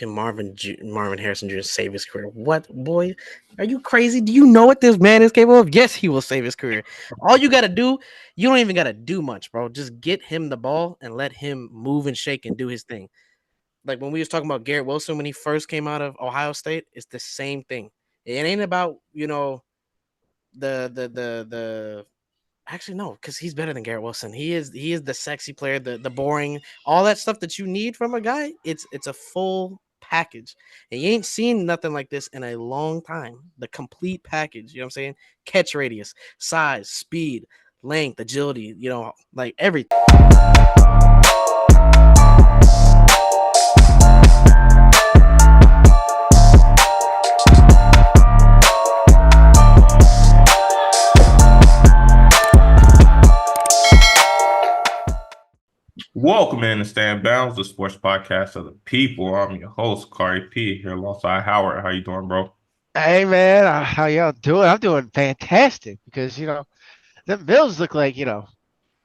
Can Marvin Harrison Jr. save his career? What, boy? Are you crazy? Do you know what this man is capable of? Yes, he will save his career. All you gotta do, you don't even gotta do much, bro. Just get him the ball and let him move and shake and do his thing. Like when we was talking about Garrett Wilson when he first came out of Ohio State, it's the same thing. It ain't about the actually no, because he's better than Garrett Wilson. He is the sexy player, the boring, all that stuff that you need from a guy. It's a full package. And you ain't seen nothing like this in a long time. The complete package. You know what I'm saying? Catch radius, size, speed, length, agility, like everything. Welcome in to Stand Bounds, the sports podcast of the people. I'm your host, Kari P, here alongside Howard. How you doing, bro? Hey man, how y'all doing? I'm doing fantastic because the Bills look like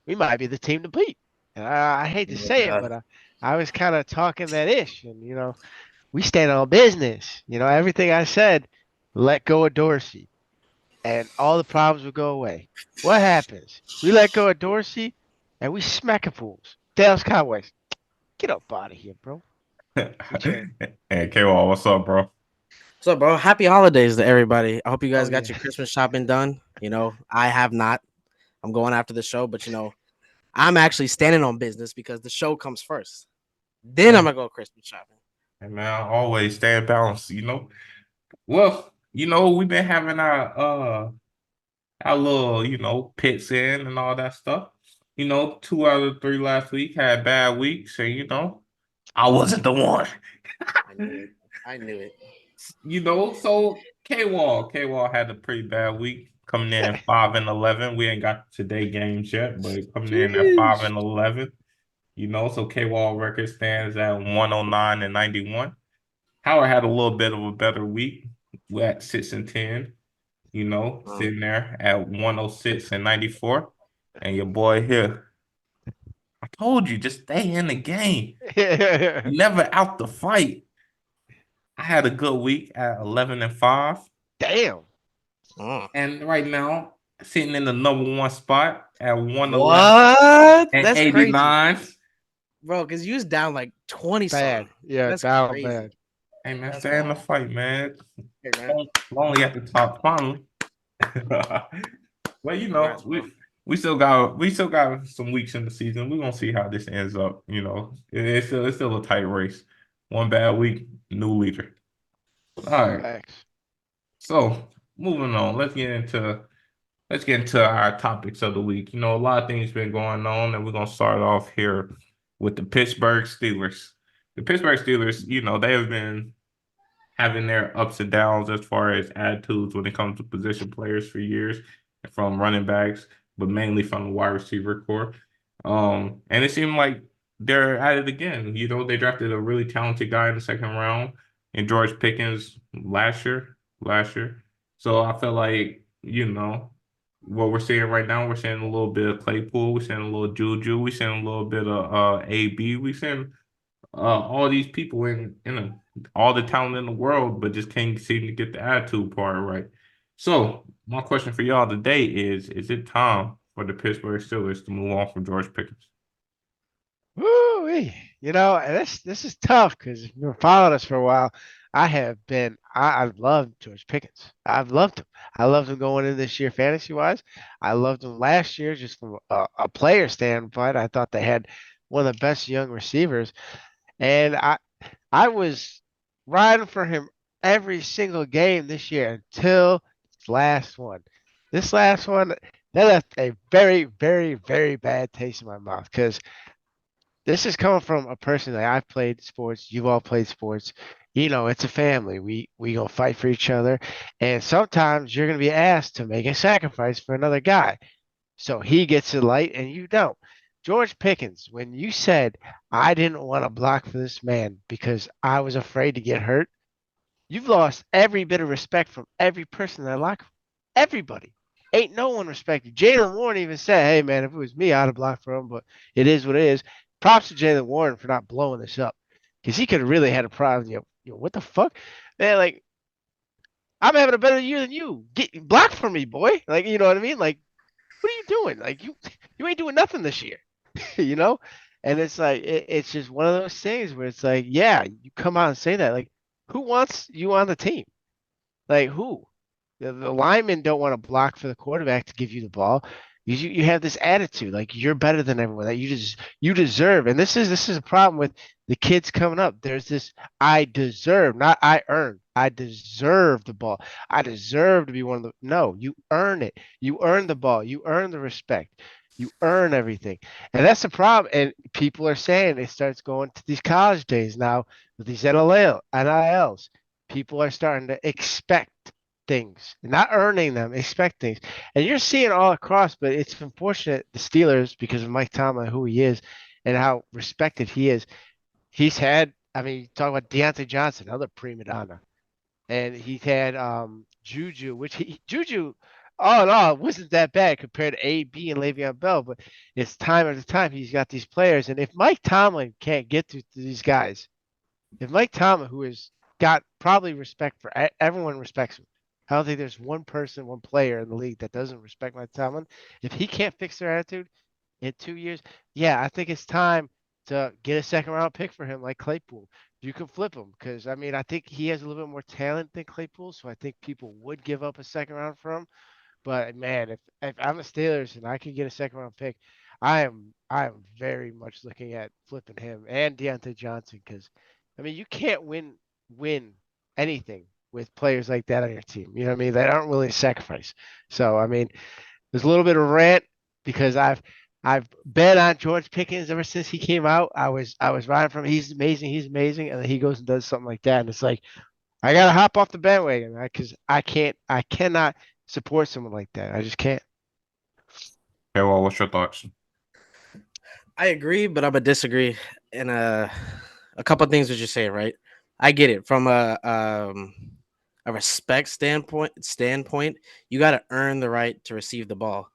we might be the team to beat. And I hate to Oh say it, God. but I was kind of talking that ish, and we stand on business. Everything I said, let go of Dorsey, and all the problems will go away. What happens? We let go of Dorsey, and we smack fools. Dallas Cowboys, get up out of here, bro. We turn. And K-Wall, what's up, bro? So, bro, happy holidays to everybody. I hope you Oh guys got yeah. your Christmas shopping done. I have not. I'm going after the show, but I'm actually standing on business because the show comes first. Then I'm Hey, gonna go Christmas shopping. hey, man, always stay balanced. Well, we've been having our little, pits in and all that stuff. 2 out of 3 last week had bad weeks, and I wasn't the one. I knew it. I knew it. So K-Wall had a pretty bad week, coming in at 5-11. We ain't got today games yet, but coming in at five Jeez. and eleven. So K-Wall record stands at 109-91. Howard had a little bit of a better week. We're at 6-10. Um, Sitting there at 106-94. And your boy here, I told you, just stay in the game. Never out the fight. I had a good week at 11-5. Damn. mm. And right now, sitting in the number one spot at 111 What? and That's crazy, 89. bro. Because you was down like 20 something. Bad. Yeah, That's down bad. crazy. Hey man, That's stay in the wild. fight, man. Hey man, Only at the top finally. Well, congrats, bro. we still got some weeks in the season. We're gonna see how this ends up. It's still a tight race. One bad week, new leader. All right. Facts. So moving on, let's get into our topics of the week. A lot of things been going on, and we're gonna start off here with the Pittsburgh Steelers. The Pittsburgh Steelers, they have been having their ups and downs as far as attitudes when it comes to position players for years, from running backs, but mainly from the wide receiver core. And it seemed like they're at it again. They drafted a really talented guy in the second round, and George Pickens last year. So I feel like what we're seeing right now. We're seeing a little bit of Claypool. We're seeing a little Juju. We're seeing a little bit of AB. We're seeing all these people in all the talent in the world, but just can't seem to get the attitude part right. So my question for y'all today is it time for the Pittsburgh Steelers to move on from George Pickens? Woo! And this is tough because if you've been following us for a while, I love George Pickens. I've loved him. I loved him going in this year fantasy wise. I loved him last year just from a player standpoint. I thought they had one of the best young receivers, and I was riding for him every single game this year until this last one. This last one, that left a very, very, very bad taste in my mouth because this is coming from a person that I've played sports. You've all played sports. It's a family. We gonna fight for each other, and sometimes you're gonna be asked to make a sacrifice for another guy. So he gets the light and you don't. George Pickens, when you said I didn't want to block for this man because I was afraid to get hurt, you've lost every bit of respect from every person in that locker room. Everybody. Ain't no one respected. Jalen Warren even said, hey, man, if it was me, I'd have blocked for him, but it is what it is. Props to Jalen Warren for not blowing this up. because he could have really had a problem. What the fuck, man? Like I'm having a better year than you. Get block for me, boy. Like you know what I mean? Like what are you doing? Like you ain't doing nothing this year, you know? And it's like it's just one of those things where it's like, yeah, you come out and say that. Like, who wants you on the team? Like who? The linemen don't want to block for the quarterback to give you the ball. You have this attitude like you're better than everyone that you deserve. And this is a problem with the kids coming up. There's this I deserve, not I earn. I deserve the ball. I deserve to be one of the no, you earn it. You earn the ball. You earn the respect. You earn everything. And that's the problem. And people are saying it starts going to these college days now with these NILs. People are starting to expect things, not earning them, expect things. And you're seeing all across, but it's unfortunate the Steelers, because of Mike Tomlin, who he is, and how respected he is. He's had, I mean, you talk about Deontay Johnson, another prima donna, and he's had Juju, which Juju, all in all, wasn't that bad compared to AB and Le'Veon Bell. But it's time after time he's got these players, and if Mike Tomlin can't get to these guys, if Mike Tomlin, who has got probably respect for everyone respects him. I don't think there's one person, one player in the league that doesn't respect Mike Tomlin. If he can't fix their attitude in 2 years, yeah, I think it's time to get a second round pick for him like Claypool. You can flip him because I mean I think he has a little bit more talent than Claypool, so I think people would give up a second round for him. But man, if I'm the Steelers and I can get a second round pick, I am very much looking at flipping him and Deontay Johnson because I mean you can't win anything with players like that on your team. You know what I mean? They aren't willing to sacrifice. So I mean, there's a little bit of rant because I've bet on George Pickens ever since he came out. I was riding from him. He's amazing, and then he goes and does something like that, and it's like I gotta hop off the bandwagon, right? Because I cannot support someone like that. I just can't. Okay, well, what's your thoughts? I agree, but I'm gonna disagree in a couple of things that you're saying. Right, I get it from a respect standpoint. You got to earn the right to receive the ball.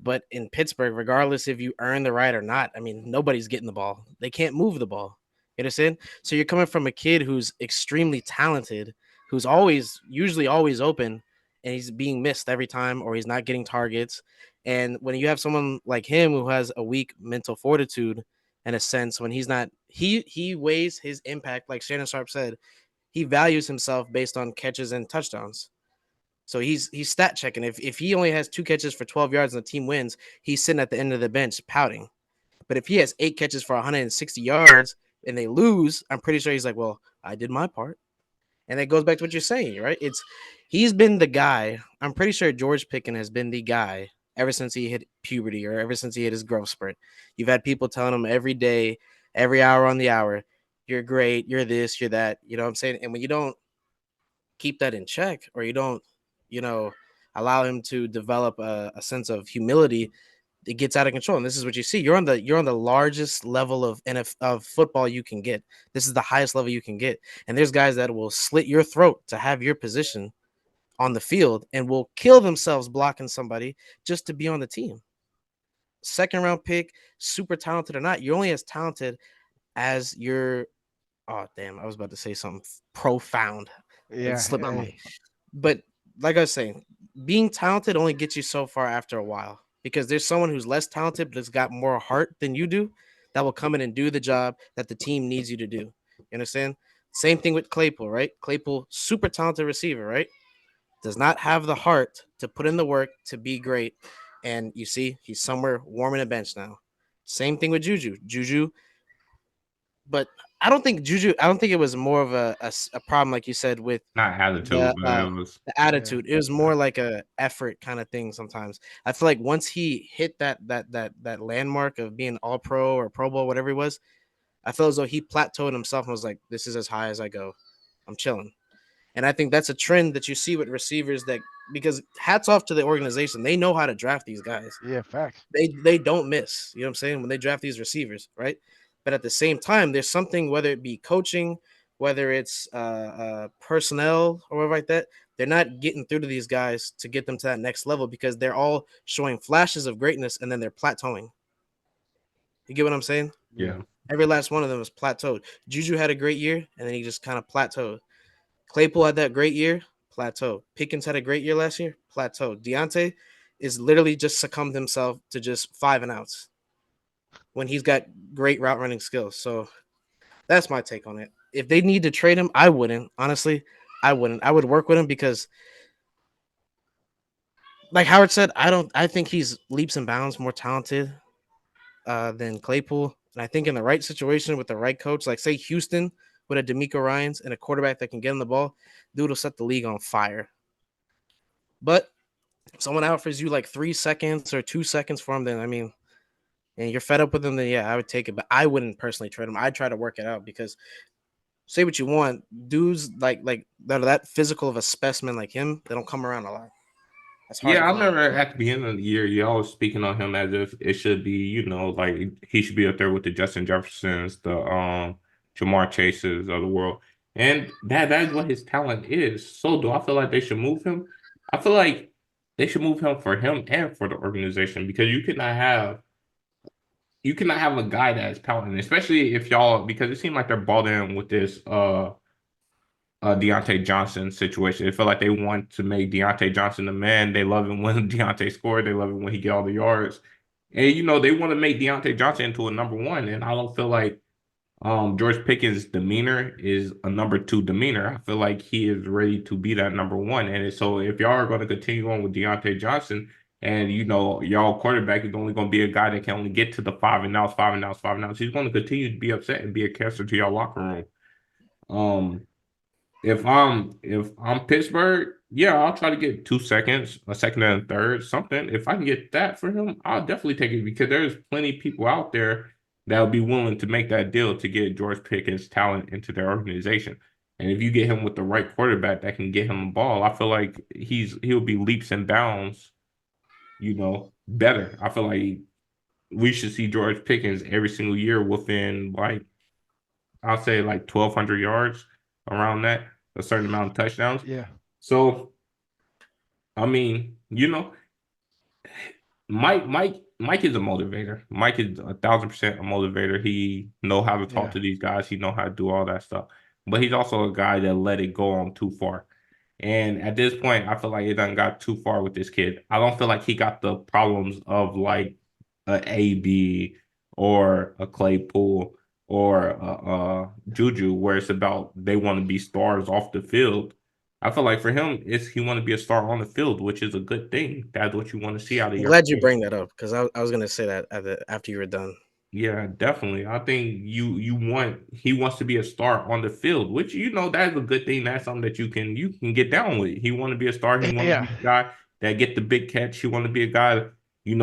But in Pittsburgh, regardless if you earn the right or not, I mean, nobody's getting the ball. They can't move the ball. You understand? So you're coming from a kid who's extremely talented, who's usually always open, and he's being missed every time, or he's not getting targets. And when you have someone like him who has a weak mental fortitude, in a sense, when he's not, he weighs his impact, like Shannon Sharp said, he values himself based on catches and touchdowns. So he's stat checking. If he only has 2 catches for 12 yards and the team wins, he's sitting at the end of the bench pouting. But if he has 8 catches for 160 yards and they lose, I'm pretty sure he's like, well, I did my part. And that goes back to what you're saying, right? He's been the guy. I'm pretty sure George Pickens has been the guy ever since he hit puberty or ever since he hit his growth spurt. You've had people telling him every day, every hour on the hour, you're great, you're this, you're that. You know what I'm saying? And when you don't keep that in check or you don't, you know, allow him to develop a sense of humility, it gets out of control. And this is what you see. You're on the largest level of football you can get. This is the highest level you can get. And there's guys that will slit your throat to have your position on the field and will kill themselves blocking somebody just to be on the team. Second round pick, super talented or not, you're only as talented as your oh damn, I was about to say something profound. It Yeah. slipped my mind. But like I was saying, being talented only gets you so far after a while because there's someone who's less talented but has got more heart than you do that will come in and do the job that the team needs you to do. You understand? Same thing with Claypool, right? Claypool, super talented receiver, right? Does not have the heart to put in the work to be great. And you see, he's somewhere warming a bench now. Same thing with Juju. But I don't think it was more of a problem, like you said, with Not the attitude, but it was the Yeah. attitude. It was more like a effort kind of thing sometimes. I feel like once he hit that landmark of being all pro or Pro Bowl, whatever he was, I feel as though he plateaued himself and was like, this is as high as I go. I'm chilling. And I think that's a trend that you see with receivers that because hats off to the organization. They know how to draft these guys. Yeah. Facts. They don't miss. You know what I'm saying? When they draft these receivers, right? But at the same time, there's something, whether it be coaching, whether it's personnel or whatever like that, they're not getting through to these guys to get them to that next level because they're all showing flashes of greatness and then they're plateauing. You get what I'm saying? Yeah. yeah. Every last one of them was plateaued. Juju had a great year, and then he just kind of plateaued. Claypool had that great year, plateaued. Pickens had a great year last year, plateaued. Deontay is literally just succumbed himself to just 5 and outs when he's got great route running skills. So that's my take on it. If they need to trade him, I wouldn't. Honestly, I wouldn't. I would work with him because, like Howard said, I don't. I think he's leaps and bounds more talented than Claypool. And I think in the right situation with the right coach, like say Houston with a D'Amico Ryans and a quarterback that can get him the ball, dude will set the league on fire. But if someone offers you like 3 seconds or 2 seconds for him, then I mean, and you're fed up with him, then yeah, I would take it. But I wouldn't personally trade him. I'd try to work it out because say what you want, dudes like that physical of a specimen like him, they don't come around a lot. That's hard Yeah, to I find. remember at the beginning of the year, you always speaking on him as if it should be, like he should be up there with the Justin Jeffersons, the Jamar Chases of the world. And that is what his talent is. So do I feel like they should move him? I feel like they should move him for him and for the organization because you cannot have a guy that is talented, especially if y'all because it seemed like they're balled in with this Deontay Johnson situation. It felt like they want to make Deontay Johnson the man. They love him when Deontay scored. They love it when he get all the yards. And they want to make Deontay Johnson into a number one. And I don't feel like George Pickens' demeanor is a number two demeanor. I feel like he is ready to be that number one. And so if y'all are going to continue on with Deontay Johnson, and y'all quarterback is only going to be a guy that can only get to the 5 and outs, 5 and outs, 5 and outs. He's going to continue to be upset and be a cancer to y'all locker room. Um, if I'm Pittsburgh, yeah, I'll try to get 2 seconds, a second and a third, something. If I can get that for him, I'll definitely take it because there's plenty of people out there that will be willing to make that deal to get George Pickens' talent into their organization. And if you get him with the right quarterback that can get him the ball, I feel like he'll be leaps and bounds, better. I feel like we should see George Pickens every single year within like I'll say like 1,200 yards around that, a certain amount of touchdowns. Yeah. So, I mean, Mike is a motivator. Mike is 1,000% a motivator. He know how to talk Yeah. to these guys. He know how to do all that stuff. But he's also a guy that let it go on too far. And at this point, I feel like it done got too far with this kid. I don't feel like he got the problems of like a AB or a Claypool or Juju, where it's about they want to be stars off the field. I feel like for him, it's he want to be a star on the field, which is a good thing. That's what you want to see out of I'm your glad you player. bring that up because I was gonna say that after you were done. Yeah, definitely. I think you want he wants to be a star on the field, which that's a good thing. That's something that you can get down with. He want to be a star. He want to Yeah. be a guy that get the big catch. He want to be a guy,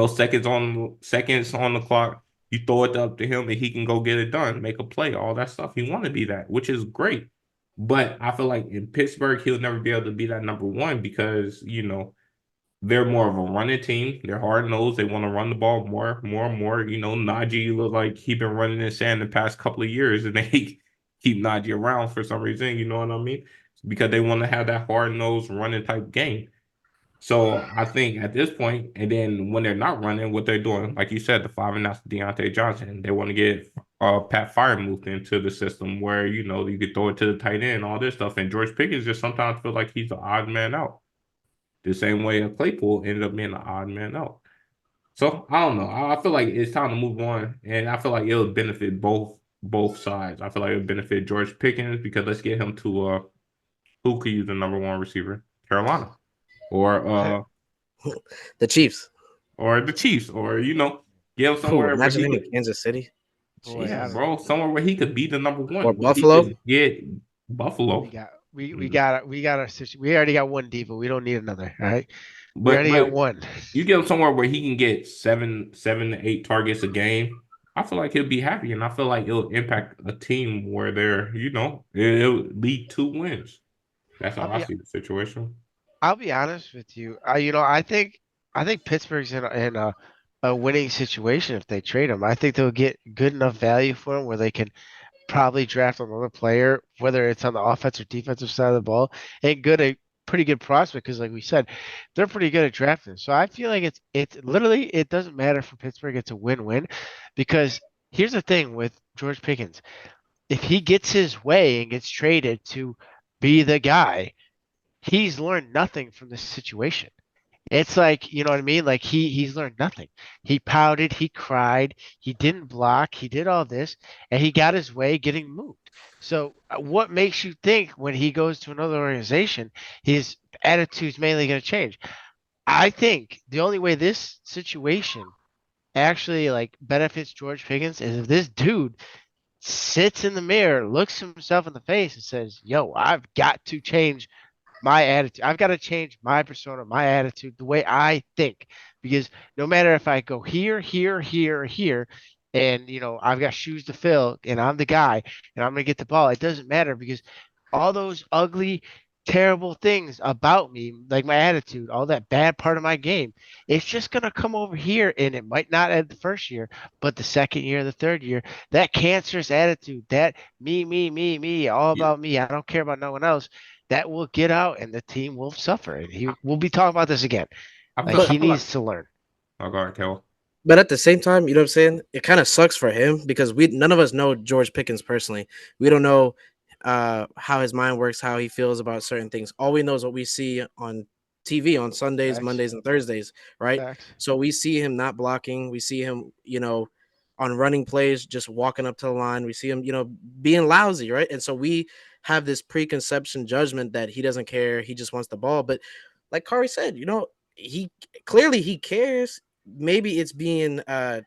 seconds on the clock. You throw it up to him and he can go get it done, make a play, all that stuff. He want to be that, which is great. But I feel like in Pittsburgh, he'll never be able to be that number one because they're more of a running team. They're hard nosed. They want to run the ball more, more, and more. Najee look like he been running in sand the past couple of years, and they keep Najee around for some reason. You know what I mean? Because they want to have that hard nosed running type game. So I think at this point, and then when they're not running, what they're doing, like you said, the 5 and outs Deontay Johnson, they want to get Pat Fryermuth into the system where you could throw it to the tight end, all this stuff. And George Pickens just sometimes feel like he's the odd man out. The same way Claypool ended up being an odd man out. So I don't know. I feel like it's time to move on, and I feel like it'll benefit both sides. I feel like it'll benefit George Pickens because let's get him to who could use the number one receiver, Carolina, or The Chiefs. or the Chiefs, or get him Ooh, somewhere where imagine he him in could. Kansas City. Boy, Yeah, I don't bro, know. somewhere where he could be the number Or one, where he Buffalo. could get We Buffalo. got we Mm. got we got our situation. We already got one diva. We don't need another. All right. We But already got but one. you get him somewhere where he can get seven to eight targets a game. I feel like he'll be happy, and I feel like it'll impact a team where it'll lead to wins. That's I'll how I be see the situation. I'll be honest with you. I think Pittsburgh's in a winning situation if they trade him. I think they'll get good enough value for him where they can probably draft another player, whether it's on the offensive or defensive side of the ball, and a pretty good prospect because, like we said, they're pretty good at drafting. So I feel like it's literally it doesn't matter for Pittsburgh. It's a win-win because here's the thing with George Pickens, if he gets his way and gets traded to be the guy, he's learned nothing from this situation. It's like, you know what I mean? Like he's learned nothing. He pouted, he cried, he didn't block, he did all this, and he got his way getting moved. So what makes you think when he goes to another organization, his attitude's mainly going to change? I think the only way this situation actually like benefits George Pickens is if this dude sits in the mirror, looks himself in the face, and says, "Yo, I've got to change my attitude. I've got to change my persona, my attitude, the way I think. Because no matter if I go here, here, here, or here, and I've got shoes to fill, and I'm the guy, and I'm gonna get the ball. It doesn't matter because all those ugly, terrible things about me, like my attitude, all that bad part of my game, it's just gonna come over here, and it might not at the first year, but the second year, the third year, that cancerous attitude, that me, all Yeah, about me. I don't care about no one else that will get out and the team will suffer. And he will be talking about this again. Like I But he feel like needs to learn. oh, go ahead, Kel. but at the same time, you know what I'm saying? It kind of sucks for him because we none of us know George Pickens personally. We don't know how his mind works, how he feels about certain things. All we know is what we see on TV on Sundays, Facts. Mondays, and Thursdays, right? Facts. So we see him not blocking. We see him, on running plays, just walking up to the line. We see him, being lousy, right? And so we have this preconception judgment that he doesn't care. He just wants the ball. But like Kari said, he clearly he cares. Maybe it's being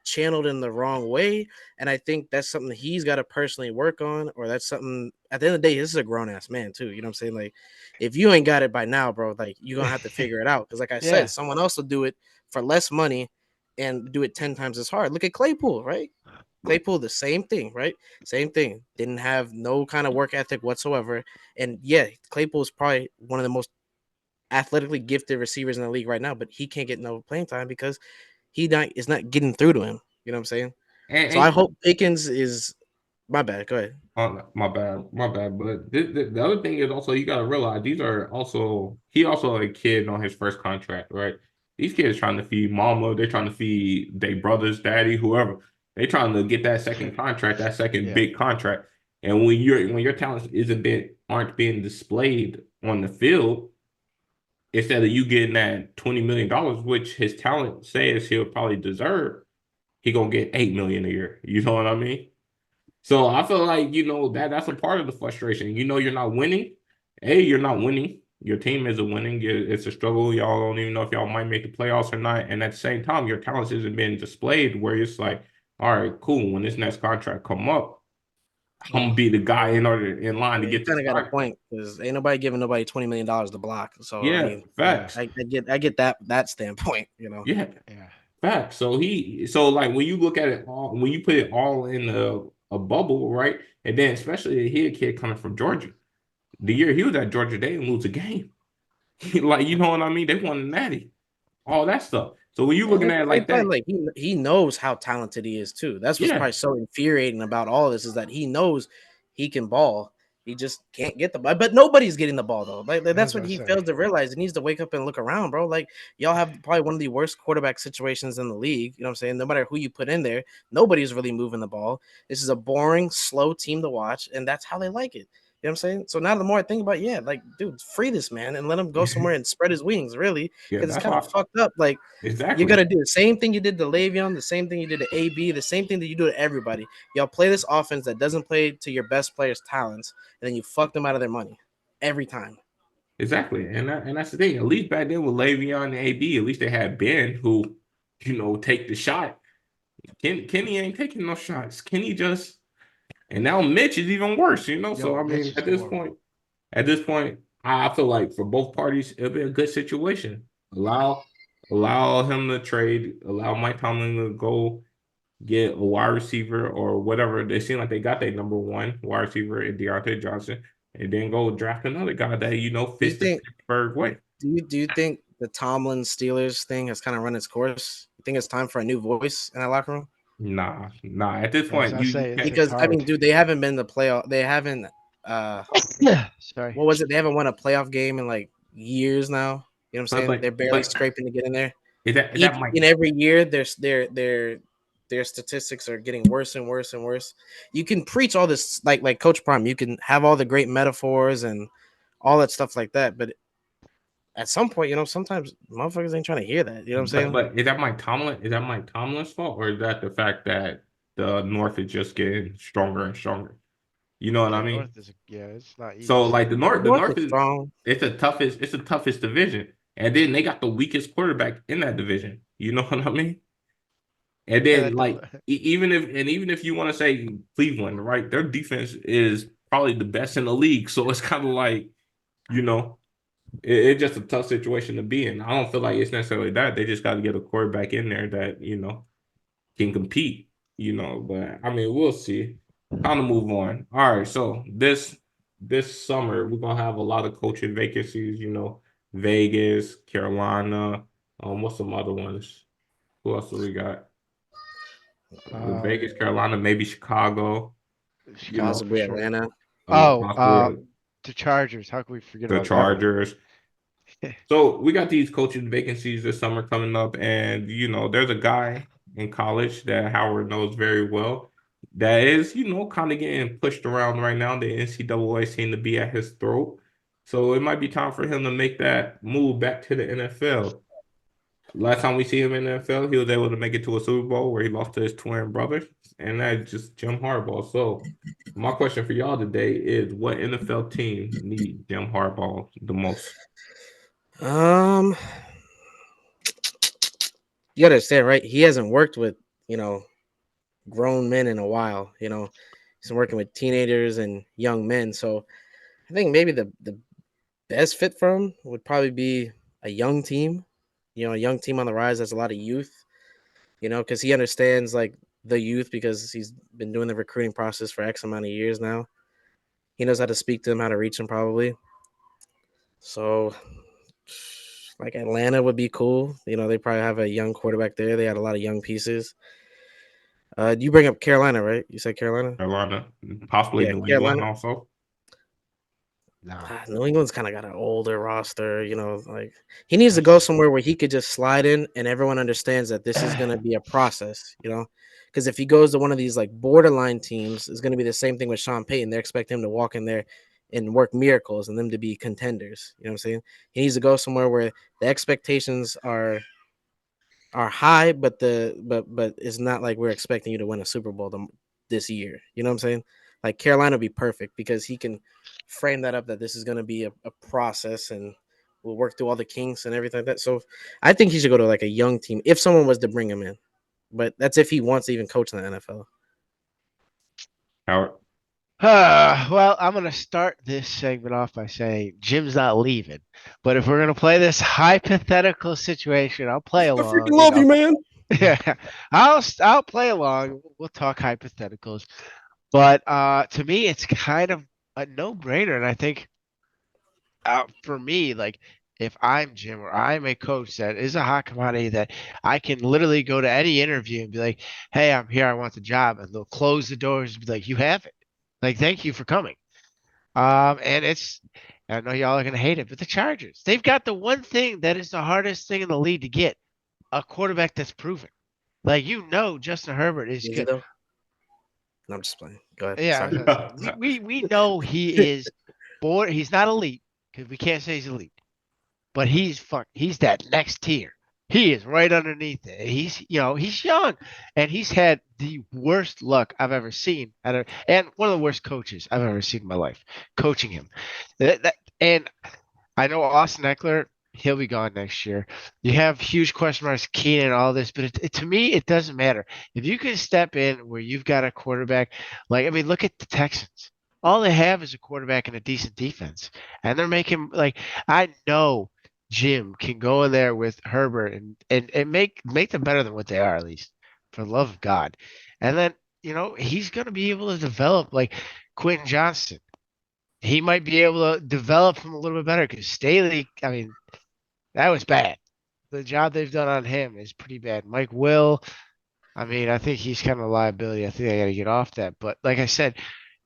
channeled in the wrong way, and I think that's something he's got to personally work on, or that's something at the end of the day, this is a grown ass man too. You know what I'm saying? Like, if you ain't got it by now, bro, like you're gonna have to figure it out. Because like I said, Yeah. someone else will do it for less money and do it 10 times as hard. Look at Claypool, right? Claypool, the same thing, right? Same thing. Didn't have no kind of work ethic whatsoever. And yeah, Claypool is probably one of the most athletically gifted receivers in the league right now, but he can't get no playing time because he not is not getting through to him. You know what I'm saying? So I And hope Pickens is my bad. Go ahead. oh, my bad, my bad. But the other thing is also you got to realize these are also he also a kid on his first contract, right? These kids trying to feed mama, they're trying to feed their brothers, daddy, whoever. They trying to get that second contract, that second Yeah. big contract. And when your talents aren't being displayed on the field, instead of you getting that $20 million, which his talent says he'll probably deserve, he gonna get 8 million a year. You know what I mean? So I feel like that's a part of the frustration. You're not winning. You're not winning. Your team isn't winning. It's a struggle. Y'all don't even know if y'all might make the playoffs or not. And at the same time, your talents isn't being displayed. Where it's like, all right, cool. When this next contract come up, I'm gonna Well, be the guy in line to Yeah, you get kind this of got a contract. point because ain't nobody giving nobody $20 million to block. So I Yeah, mean, yeah. facts. I get that standpoint. Yeah, Yeah. facts. So like when you look at it all, when you put it all in a bubble, right? And then especially he a kid coming from Georgia. The year he was at Georgia, they didn't lose a game. Like, you know what I mean? They won the natty, all that stuff. So when you And looking at at the it same like time, that, like he knows how talented he is too. That's what's yeah, probably so infuriating about all this is that he knows he can ball. He just can't get the ball. But nobody's getting the ball though. Like I that's was what gonna he say. fails to realize. He needs to wake up and look around, bro. Like y'all have probably one of the worst quarterback situations in the league. You know what I'm saying? No matter who you put in there, nobody's really moving the ball. This is a boring, slow team to watch, and that's how they like it. You know what I'm saying? So now the more I think about, yeah, like, dude, free this man and let him go somewhere and spread his wings, really, yeah, because it's that's kind of why fucked up. Like, you exactly, got to do the same thing you did to Le'Veon, the same thing you did to AB, the same thing that you do to everybody. Y'all play this offense that doesn't play to your best players' talents, and then you fuck them out of their money every time. exactly, and that's the thing. At least back then with Le'Veon and AB, at least they had Ben who, take the shot. Kenny ain't taking no shots. Kenny just and now Mitch is even worse. So Yo, I Mitch mean, is horrible. at this point, I feel like for both parties, it'll be a good situation. Allow him to trade. Allow Mike Tomlin to go get a wide receiver or whatever. They seem like they got their number one wide receiver in Deontay Johnson, and then go draft another guy that Do you fits the think? Pittsburgh way. Do you think the Tomlin Steelers thing has kind of run its course? You think it's time for a new voice in that locker room? Nah, nah. At this As point, I you say, it's can't. Because I hard. mean, dude, they haven't been the playoff. They haven't. Uh, Yeah. Sorry. what was it? They haven't won a playoff game in like years now. You know what I'm saying? They're barely But scraping to get in there. is that Each Mike? in every year, they're their statistics are getting worse and worse and worse. You can preach all this like Coach Prime. You can have all the great metaphors and all that stuff like that, but at some point, sometimes motherfuckers ain't trying to hear that. You know what I'm But saying? is that Mike Tomlin? Is that Mike Tomlin's fault, or is that the fact that the North is just getting stronger and stronger? You know what I Yeah, mean? North is yeah, it's not So easy. like the North North is is strong. it's the toughest division, and then they got the weakest quarterback in that division. You know what I mean? And Yeah, then that like don't. even if you want to say Cleveland, right? Their defense is probably the best in the league. So it's kind of like, you know, it's just a tough situation to be in. I don't feel like it's necessarily that. They just got to get a quarterback in there that, can compete, but I mean, we'll see. Kind of move on. All right, so this summer we're gonna have a lot of coaching vacancies, Vegas, Carolina, what's some other ones? Who else do we got? Um, Vegas, Carolina, maybe Chicago, Chicago for Possibly sure. Atlanta. Oh, possibly the Chargers. How can we forget the about them? Chargers. So we got these coaching vacancies this summer coming up, and there's a guy in college that Howard knows very well that is, kind of getting pushed around right now. The NCAA seem to be at his throat. So it might be time for him to make that move back to the NFL. Last time we see him in the NFL, he was able to make it to a Super Bowl where he lost to his twin brothers, and that's just Jim Harbaugh. So my question for y'all today is what NFL team need Jim Harbaugh the most? Um, you gotta understand, right? He hasn't worked with you know grown men in a while. He's been working with teenagers and young men. So I think maybe the best fit for him would probably be a young team. A young team on the rise has a lot of youth. Because he understands like the youth because he's been doing the recruiting process for X amount of years now. He knows how to speak to them, how to reach them, probably. So, like Atlanta would be cool. They probably have a young quarterback there. They had a lot of young pieces. You bring up Carolina, right? You said Carolina. Carolina, possibly Yeah, New England Carolina. also. No. New England's kind of got an older roster. Like he needs to go That's somewhere where he could just slide in, and everyone understands that this is going to be a process. Because if he goes to one of these like borderline teams, it's going to be the same thing with Sean Payton. They expect him to walk in there and work miracles, and them to be contenders. You know what I'm saying? He needs to go somewhere where the expectations are high, but it's not like we're expecting you to win a Super Bowl this year. You know what I'm saying? Like Carolina would be perfect because he can frame that up that this is going to be a process and we'll work through all the kinks and everything like that. So I think he should go to like a young team if someone was to bring him in. But that's if he wants to even coach in the NFL. Howard. well, I'm gonna start this segment off by saying Jim's not leaving. But if we're gonna play this hypothetical situation, I'll play I along. freaking love you, man. Yeah, I'll play along. We'll talk hypotheticals. But to me, it's kind of a no-brainer, and I think for me, like if I'm Jim or I'm a coach that is a hot commodity that I can literally go to any interview and be like, "Hey, I'm here. I want the job," and they'll close the doors and be like, "You have it. Like, thank you for coming." And I know y'all are gonna hate it, but the Chargers, they've got the one thing that is the hardest thing in the league to get, a quarterback that's proven. Like Justin Herbert is Is he good. though? No, I'm just playing. Go ahead. Yeah, Sorry. we know he is bored. He's not elite because we can't say he's elite, but he's that next tier. He is right underneath it. He's young and he's had the worst luck I've ever seen and one of the worst coaches I've ever seen in my life coaching him. And I know Austin Eckler, he'll be gone next year. You have huge question marks, Keenan, and all this, but to me, it doesn't matter. If you can step in where you've got a quarterback, like, I mean, look at the Texans. All they have is a quarterback and a decent defense. And they're making, like, I know Jim can go in there with Herbert and make them better than what they are, at least, for the love of God. And then, he's going to be able to develop, like, Quentin Johnston. He might be able to develop him a little bit better because Staley, I mean, that was bad. The job they've done on him is pretty bad. Mike Will, I mean, I think he's kind of a liability. I think I got to get off that. But like I said,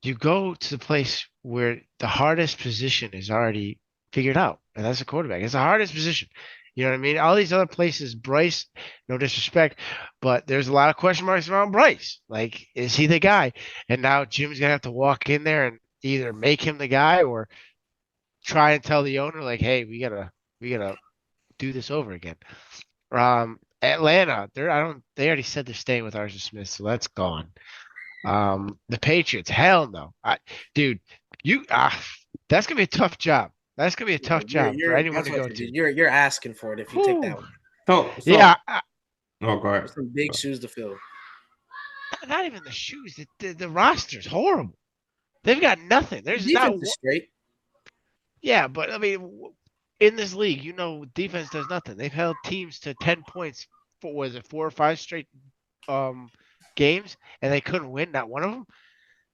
you go to the place where the hardest position is already figured out, and that's a quarterback. It's the hardest position. You know what I mean? All these other places, Bryce, no disrespect, but there's a lot of question marks around Bryce. Like, is he the guy? And now Jim's gonna have to walk in there and either make him the guy or try and tell the owner, like, hey, we gotta do this over again. Atlanta, they already said they're staying with Arthur Smith, so that's gone. The Patriots, hell no. Dude, you that's gonna be a tough job. That's gonna be a tough job for anyone That's to what go you do. to. You're asking for it if you take that Whew. one. Yeah, So, oh, go ahead. There's some big shoes to fill. not even the shoes. The roster's horrible. They've got nothing. There's not. Defense is straight. Yeah, but I mean, in this league, defense does nothing. They've held teams to 10 points for was it 4 or 5 straight um games, and they couldn't win not one of them.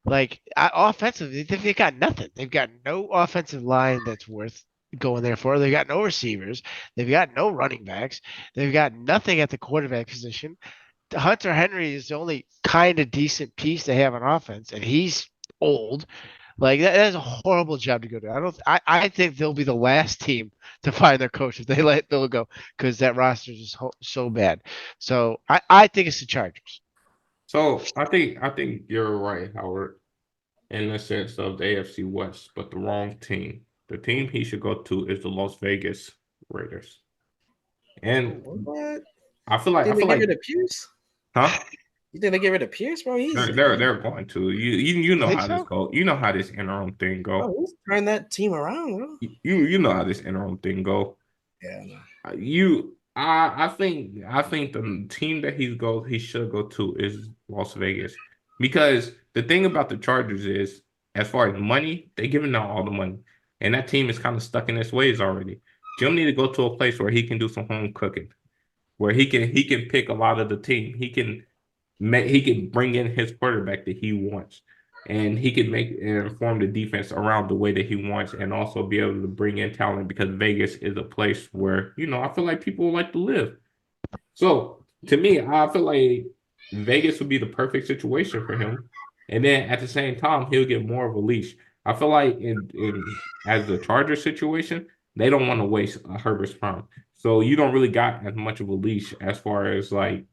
Like offensively, they've got nothing. They've got no offensive line that's worth going there for. They've got no receivers. They've got no running backs. They've got nothing at the quarterback position. Hunter Henry is the only kind of decent piece they have on offense, and he's old. Like that's a horrible job to go to. I think they'll be the last team to find their coach if they let Bill go because that roster is just so bad. So I think it's the Chargers. So I think you're right, Howard, in the sense of the AFC West, but the wrong team. The team he should go to is the Las Vegas Raiders. And What? I feel You like I think they feel get like rid of Pierce? huh? You think they get rid of Pierce, bro? They're going to. You You know think how this so? go. You know how this interim thing go. He's turned that team around, bro. You know how this interim thing go. Yeah, no. I think the team that he should go to is Las Vegas, because the thing about the Chargers is, as far as money, they giving out all the money, and that team is kind of stuck in its ways already. Jim need to go to a place where he can do some home cooking, where he can pick a lot of the team. He can bring in his quarterback that he wants, and he can make and inform the defense around the way that he wants, and also be able to bring in talent, because Vegas is a place where I feel like people like to live. So to me, I feel like Vegas would be the perfect situation for him, and then at the same time, he'll get more of a leash. I feel like in as the Charger situation, they don't want to waste Herbert's prime, so you don't really got as much of a leash as far as like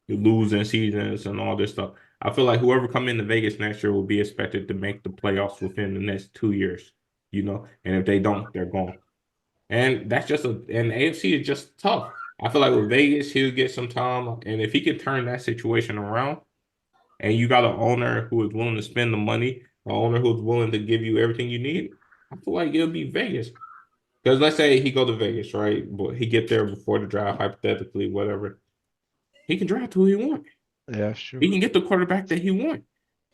losing seasons and all this stuff. I feel like whoever come into Vegas next year will be expected to make the playoffs within the next 2 years, and if they don't, they're gone. And that's and the AFC is just tough. I feel like with Vegas, he'll get some time, and if he can turn that situation around, and you got an owner who is willing to spend the money, an owner who's willing to give you everything you need, I feel like it'll be Vegas. Because let's say he go to Vegas, right? But he get there before the draft, hypothetically, whatever. He can draft who he wants. Yeah, that's true. He can get the quarterback that he wants.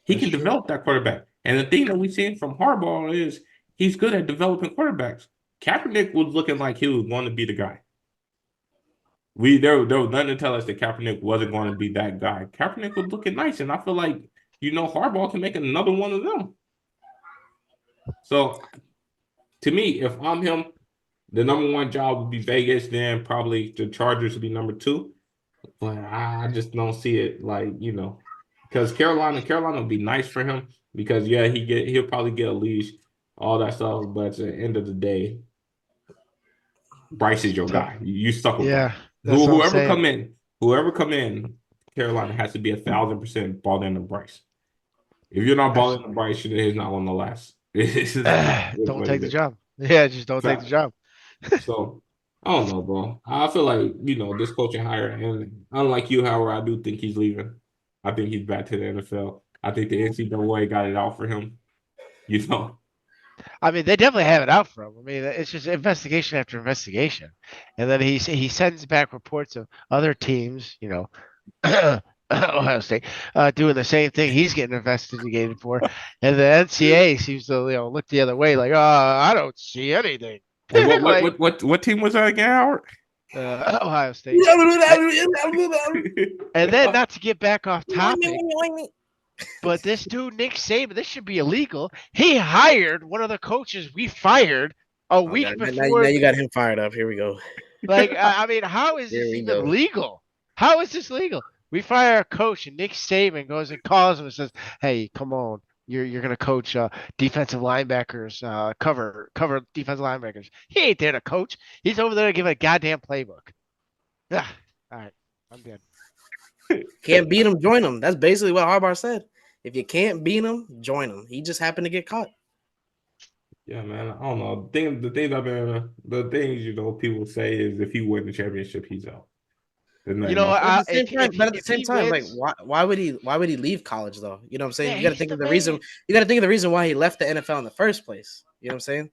He That's can true. develop that quarterback. And the thing that we've seen from Harbaugh is he's good at developing quarterbacks. Kaepernick was looking like he was going to be the guy. There was nothing to tell us that Kaepernick wasn't going to be that guy. Kaepernick was looking nice, and I feel like Harbaugh can make another one of them. So to me, if I'm him, the number one job would be Vegas, then probably the Chargers would be number two. But I just don't see it because Carolina would be nice for him, because yeah, he'll probably get a leash, all that stuff. But at the end of the day, Bryce is your Tough. guy. You stuck with Bryce. Yeah, that's what I'm saying. Whoever come in, Carolina has to be 1,000% balled into Bryce. If you're not balled into Absolutely. Bryce, he's not going to last. It's Don't what take it the is. job. Yeah, just don't take the Fact. job. So I don't know, bro. I feel like this coaching hire, and unlike you, Howard, I do think he's leaving. I think he's back to the NFL. I think the NCAA got it out for him. You know, I mean, they definitely have it out for him. I mean, it's just investigation after investigation, and then he sends back reports of other teams, Ohio State, doing the same thing he's getting investigated for, and the NCAA seems to look the other way, like, I don't see anything, and what what like what what what team was that again, Howard? Ohio State. And then, not to get back off topic, but this dude Nick Saban, this should be illegal. He hired one of the coaches we fired a Oh, week God. Now before. you got him fired up. Here we go. Like, I mean, how is Here this we even go. legal? How is this legal? We fire a coach, and Nick Saban goes and calls him and says, "Hey, come on, You're gonna coach defensive linebackers, cover defensive linebackers. He ain't there to coach. He's over there to give a goddamn playbook. Ah, all right, I'm good. Can't beat him, join him. That's basically what Harbaugh said. If you can't beat him, join him. He just happened to get caught. Yeah, man. I don't know. The things people say is if he win the championship, he's out. There's You nothing know else. what? But at the same time, If he like wins, why would he leave college though? You know what I'm saying? yeah, You got to he's think the of the reason. man. You got to think of the reason why he left the NFL in the first place. You know what I'm saying?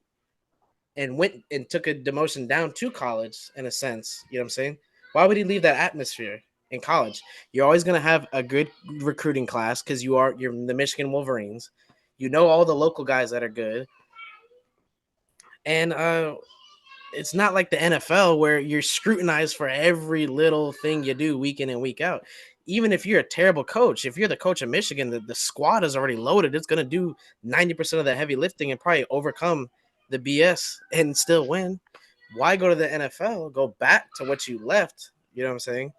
And went and took a demotion down to college in a sense. You know what I'm saying? Why would he leave that atmosphere in college? You're always gonna have a good recruiting class because you're the Michigan Wolverines. You know all the local guys that are good, and it's not like the NFL where you're scrutinized for every little thing you do week in and week out. Even if you're a terrible coach, if you're the coach of Michigan, the squad is already loaded. It's going to do 90% of the heavy lifting and probably overcome the BS and still win. Why go to the NFL? Go back to what you left. You know what I'm saying?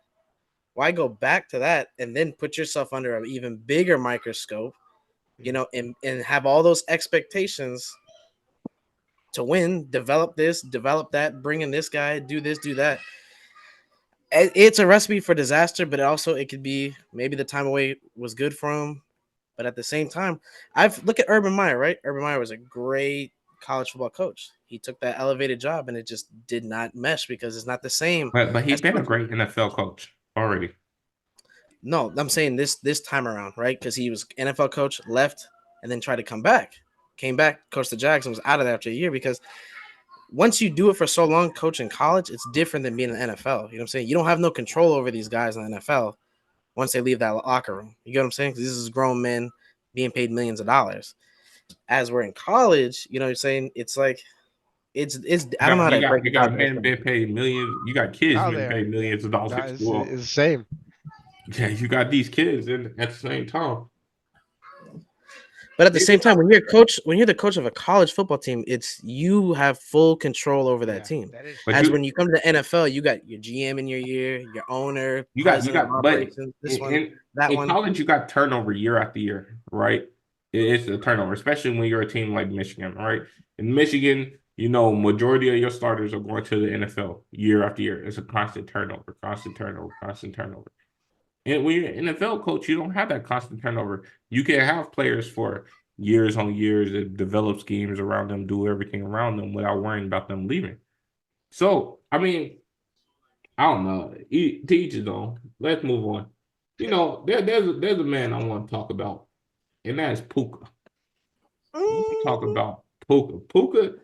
Why go back to that and then put yourself under an even bigger microscope, and have all those expectations to win, develop this, develop that, bring in this guy, do this, do that. It's a recipe for disaster, but it could be maybe the time away was good for him. But at the same time, I've look at Urban Meyer, right? Urban Meyer was a great college football coach. He took that elevated job and it just did not mesh because it's not the same But he's as been a coaching. great NFL coach already. No, I'm saying this time around, right? Because he was NFL coach, left, and then tried to come back. Came back, coached the Jags, and was out of there after a year because once you do it for so long, coaching college, it's different than being in the NFL. You know what I'm saying? You don't have no control over these guys in the NFL once they leave that locker room. You get what I'm saying? Because this is grown men being paid millions of dollars. As we're in college, you know what I'm saying? It's like it's. You I don't know got how you to break got you it down. got men being paid millions. You got kids Oh, being there. paid millions of dollars. It's, Well, it's the same. yeah, you got these kids and at the same time. But at the Maybe same time, when you're the coach of a college football team, it's you have full control over that Yeah, team. that is But true. As when you come to the NFL, you got your GM in your year, your owner, you president of got but operations, in, this one, in that in one. college you got turnover year after year, right? It's a turnover, especially when you're a team like Michigan, right? In Michigan, majority of your starters are going to the NFL year after year. It's a constant turnover, constant turnover, constant turnover. And when you're an NFL coach, you don't have that constant turnover. You can have players for years on years that develop schemes around them, do everything around them without worrying about them leaving. So, I mean, I don't know. To each his own. Let's move on. There's a man I want to talk about, and that's Puka. We can talk Mm, about Puka. Puka,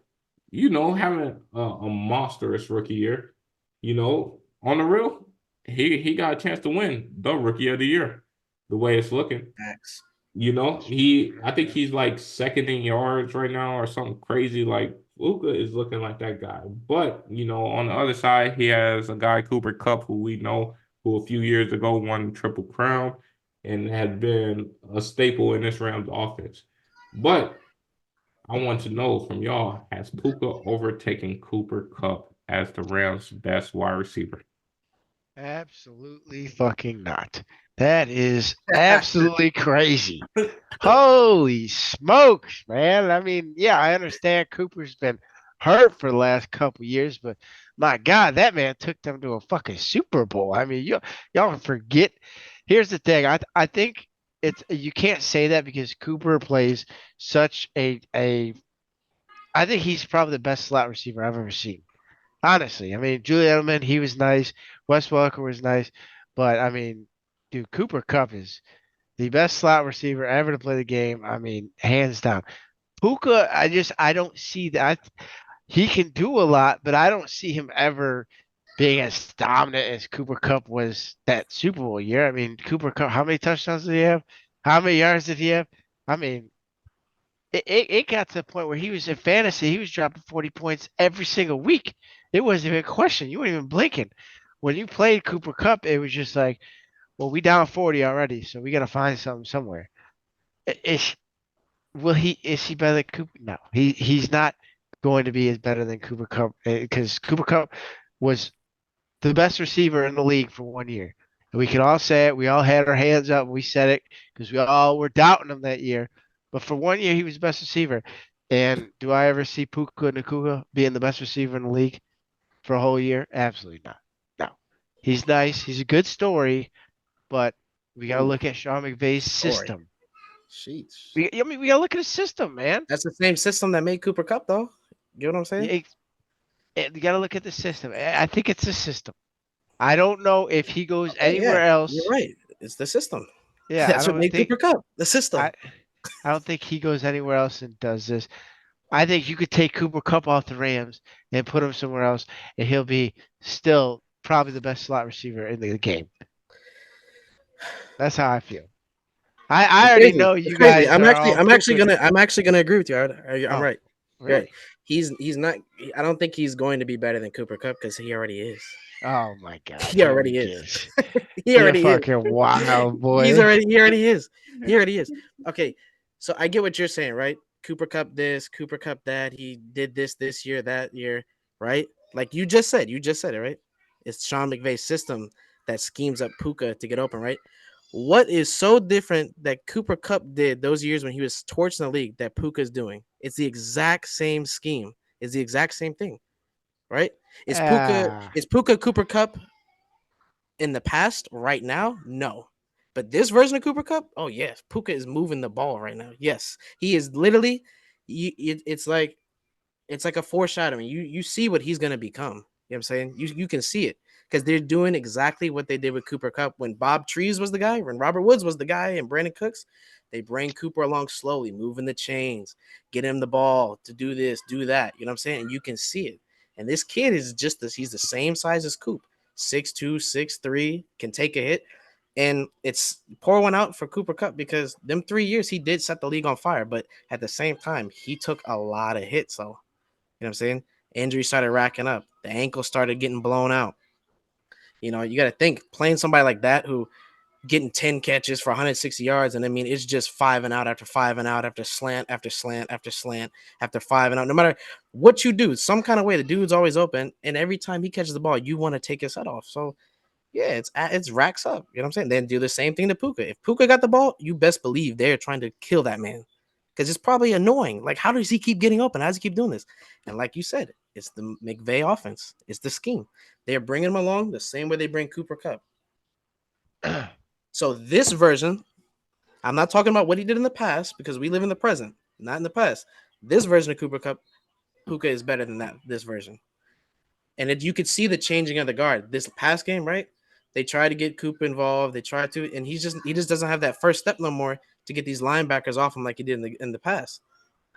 having a monstrous rookie year. On the real, he got a chance to win the rookie of the year. The way it's looking. Max. I think he's like second in yards right now or something crazy. Like Luca is looking like that guy. But, on the other side, he has a guy, Cooper Cup, who we know who a few years ago won Triple Crown and had been a staple in this Rams offense. But I want to know from y'all, has Puka overtaken Cooper Cup as the Rams' best wide receiver? Absolutely fucking not. That is absolutely crazy. Holy smokes, man. I mean, yeah, I understand Cooper's been hurt for the last couple years, but my God, that man took them to a fucking Super Bowl. I mean, y'all forget. Here's the thing. I think it's you can't say that because Cooper plays such a I think he's probably the best slot receiver I've ever seen. Honestly, I mean, Julian Edelman, he was nice. Wes Welker was nice, but I mean, dude, Cooper Cup is the best slot receiver ever to play the game. I mean, hands down. Puka, I don't see that. He can do a lot, but I don't see him ever being as dominant as Cooper Cup was that Super Bowl year. I mean, Cooper Cup, how many touchdowns did he have? How many yards did he have? I mean, it got to the point where he was in fantasy, he was dropping 40 points every single week. It wasn't even a question. You weren't even blinking. When you played Cooper Cup, it was just like, well, we down 40 already, so we got to find something somewhere. Is is he better than Cooper? No, he's not going to be as better than Cooper Cup because Cooper Cup was the best receiver in the league for 1 year. And we can all say it. We all had our hands up. We said it because we all were doubting him that year. But for 1 year, he was the best receiver. And do I ever see Puka Nakua being the best receiver in the league for a whole year? Absolutely not. No. He's nice. He's a good story, but we got to Ooh, look at Sean McVay's story. system. Sheets. We got to look at his system, man. That's the same system that made Cooper Cup, though. You know what I'm saying? You, you got to look at the system. I think it's a system. I don't know if he goes Okay, yeah, anywhere you're else. right. It's the system. Yeah, That's what made Cooper Cup. The system. I I don't think he goes anywhere else and does this. I think you could take Cooper Cup off the Rams and put him somewhere else, and he'll be still probably the best slot receiver in the game. That's how I feel. I It's already crazy. know It's you crazy. guys are all Puka. I'm actually gonna agree with you. I'm Oh, right. You're right. really? He's not. I don't think he's going to be better than Cooper Cup because he already is. Oh my God! He Here we already is. go. He You're already is. fucking wild, He's boy. already. He already is. He already is. Okay, so I get what you're saying, right? Cooper Cup this, Cooper Cup that. He did this year, that year, right? Like you just said. You just said it, right? It's Sean McVay's system that schemes up Puka to get open, right? What is so different that Cooper Cup did those years when he was torching the league that Puka's doing? It's the exact same scheme. It's the exact same thing, right? Is Puka Ah, is Puka Cooper Cup in the past right now? No. But this version of Cooper Cup, oh yes, Puka is moving the ball right now. Yes, he is literally. It's like a foreshadowing. You see what he's gonna become. You know what I'm saying? You can see it because they're doing exactly what they did with Cooper Cup when Bob Trees was the guy, when Robert Woods was the guy, and Brandon Cooks. They bring Cooper along slowly, moving the chains, get him the ball to do this, do that. You know what I'm saying? And you can see it. And this kid is just this. He's the same size as Coop, 6'2", 6'3", can take a hit. And it's pour one out for Cooper Cup because them 3 years he did set the league on fire, but at the same time he took a lot of hits. So you know what I'm saying? Injuries started racking up. The ankle started getting blown out. You know, you got to think playing somebody like that who getting 10 catches for 160 yards. And I mean, it's just five and out after five and out after slant after slant after slant after five and out. No matter what you do, some kind of way, the dude's always open. And every time he catches the ball, you want to take his head off. So, yeah, it's racks up. You know what I'm saying? Then do the same thing to Puka. If Puka got the ball, you best believe they're trying to kill that man because it's probably annoying. Like, how does he keep getting open? How does he keep doing this? And like you said, it's the McVay offense. It's the scheme. They're bringing him along the same way they bring Cooper Cup. So this version, I'm not talking about what he did in the past because we live in the present, not in the past. This version of Cooper Cup, Puka is better than that. This version. And you could see the changing of the guard. This past game, right? They try to get Coop involved. They try to, and he just doesn't have that first step no more to get these linebackers off him like he did in the past.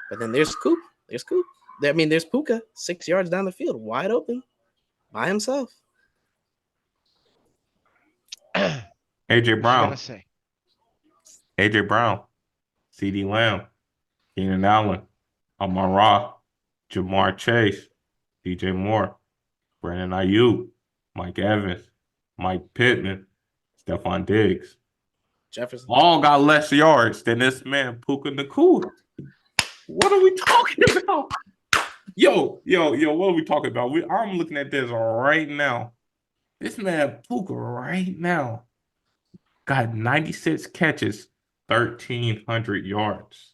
But then there's Coop. There's Coop. I mean, there's Puka 6 yards down the field, wide open, by himself. AJ what you gotta Brown, say? AJ Brown, CD Lamb, Keenan Allen, Amon Ra, Jamar Chase, DJ Moore, Brandon Ayuk, Mike Evans, Mike Pittman, Stephon Diggs. Jefferson. All got less yards than this man, Puka Nakua. What are we talking about? Yo, what are we talking about? I'm looking at this right now. This man, Puka, right now, got 96 catches, 1,300 yards.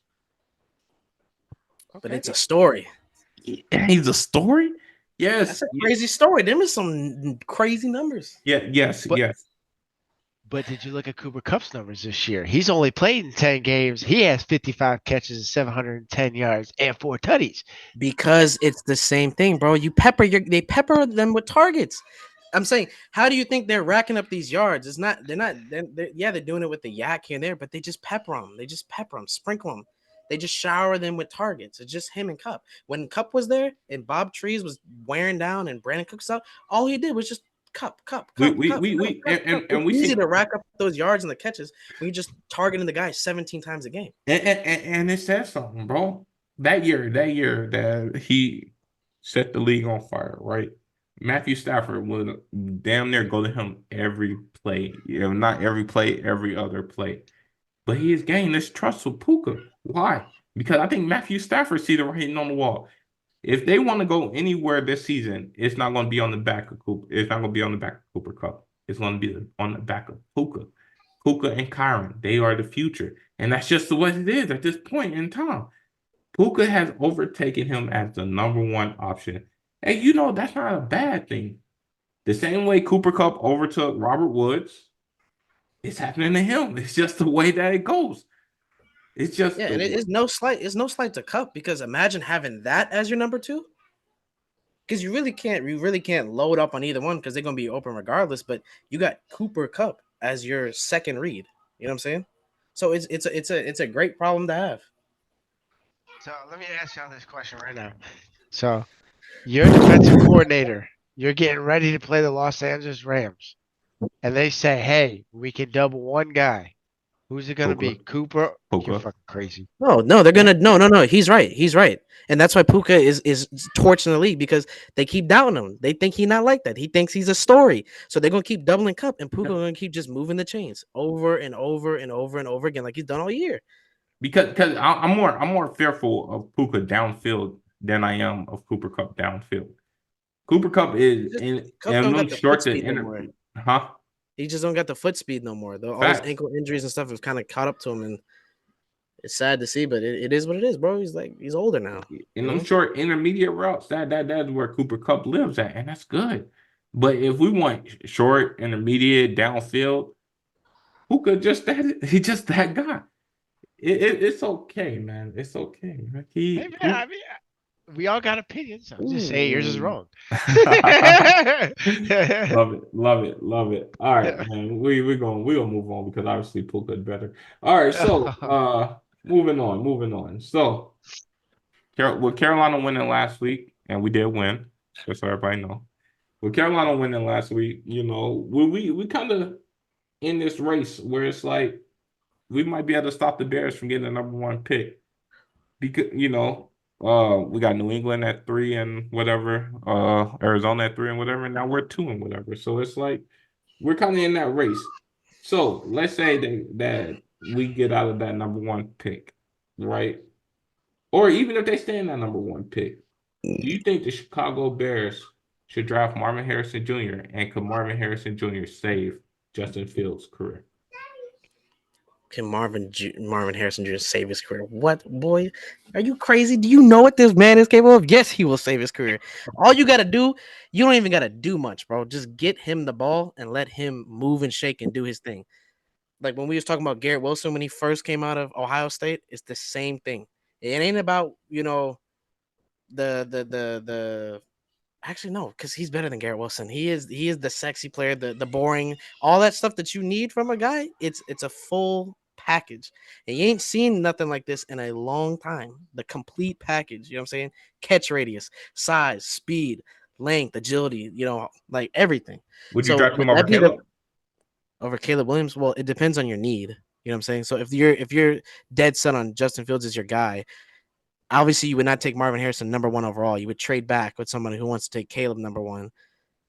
But Okay. it's a story. He's a story? Yes. That's a crazy story. Them is some crazy numbers. Yeah, yes, But yes. But did you look at Cooper Cup's numbers this year? He's only played in 10 games. He has 55 catches and 710 yards and 4 tutties. Because it's the same thing, bro. They pepper them with targets. I'm saying, how do you think they're racking up these yards? It's not, yeah, they're doing it with the yak here and there, but they just pepper them. They just pepper them, sprinkle them. They just shower them with targets. It's just him and Cup. When Cup was there and Bob Trees was wearing down and Brandon Cooks out, all he did was just Cup. And It's we easy see to rack up those yards and the catches when you're just targeting the guy 17 times a game. and it says something, bro. That year that he set the league on fire, right? Matthew Stafford would damn near go to him every play. Not every play, every other play. But he has gained this trust with Puka. Why? Because I think Matthew Stafford see the writing on the wall. If they want to go anywhere this season, it's not going to be on the back of Cooper. It's not going to be on the back of Cooper Cup. It's going to be on the back of Puka. Puka and Kyron, they are the future. And that's just the way it is at this point in time. Puka has overtaken him as the number one option. And that's not a bad thing. The same way Cooper Cup overtook Robert Woods, it's happening to him. It's just the way that it goes. It's just Yeah, the and way. it's no slight to Cup because imagine having that as your number two. Because you really can't load up on either one because they're gonna be open regardless. But you got Cooper Cup as your second read. You know what I'm saying? So it's a great problem to have. So let me ask y'all this question right now. So you're a defensive coordinator. You're getting ready to play the Los Angeles Rams, and they say, "Hey, we can double one guy. Who's it gonna Puka. be? Cooper? You're Puka. fucking crazy." No, they're gonna no. He's right. He's right, and that's why Puka is torching the league because they keep doubting him. They think he's not like that. He thinks he's a story, so they're gonna keep doubling Cup, and Puka gonna keep just moving the chains over and over and over and over again, like he's done all year. Because I'm more fearful of Puka downfield than I am of Cooper Cup downfield. Cooper Cup is Just Cup in don't them got the foot short to speed no inter, more. huh? He just don't got the foot speed no more. All those Facts. ankle injuries and stuff have kind of caught up to him, and it's sad to see, but it is what it is, bro. He's older now. In You them know, short intermediate routes, that's where Cooper Cup lives at, and that's good. But if we want short, intermediate, downfield, Puka just that he's just that guy. It's okay, man. It's okay. Like Hey man, I mean, we all got opinions. I'm just saying yours is Ooh. wrong. Love it, love it, love it. All right, man. We gonna move on because obviously Puka is better. All right, so moving on. So with Carolina winning last week, and we did win, just so everybody know. With Carolina winning last week, we kind of in this race where it's like we might be able to stop the Bears from getting the number one pick because we got New England at 3 and whatever, Arizona at 3 and whatever, and now we're 2 and whatever. So it's like we're kind of in that race. So let's say that we get out of that number one pick, right? Or even if they stay in that number one pick, do you think the Chicago Bears should draft Marvin Harrison Jr. and could Marvin Harrison Jr. save Justin Fields' career? can Marvin Harrison just save his career? What, boy? Are you crazy? Do you know what this man is capable of? Yes, he will save his career. All you gotta do, you don't even gotta do much, bro. Just get him the ball and let him move and shake and do his thing. Like when we was talking about Garrett Wilson when he first came out of Ohio State, it's the same thing. It ain't about the actually no, because he's better than Garrett Wilson. He is the sexy player, the boring, all that stuff that you need from a guy. It's a full package. And you ain't seen nothing like this in a long time. The complete package, you know what I'm saying? Catch radius, size, speed, length, agility, like everything. Would you So draft would him over that be the Caleb? over Caleb Williams? Well, it depends on your need. You know what I'm saying? So if you're dead set on Justin Fields as your guy, obviously you would not take Marvin Harrison number one overall. You would trade back with somebody who wants to take Caleb number one.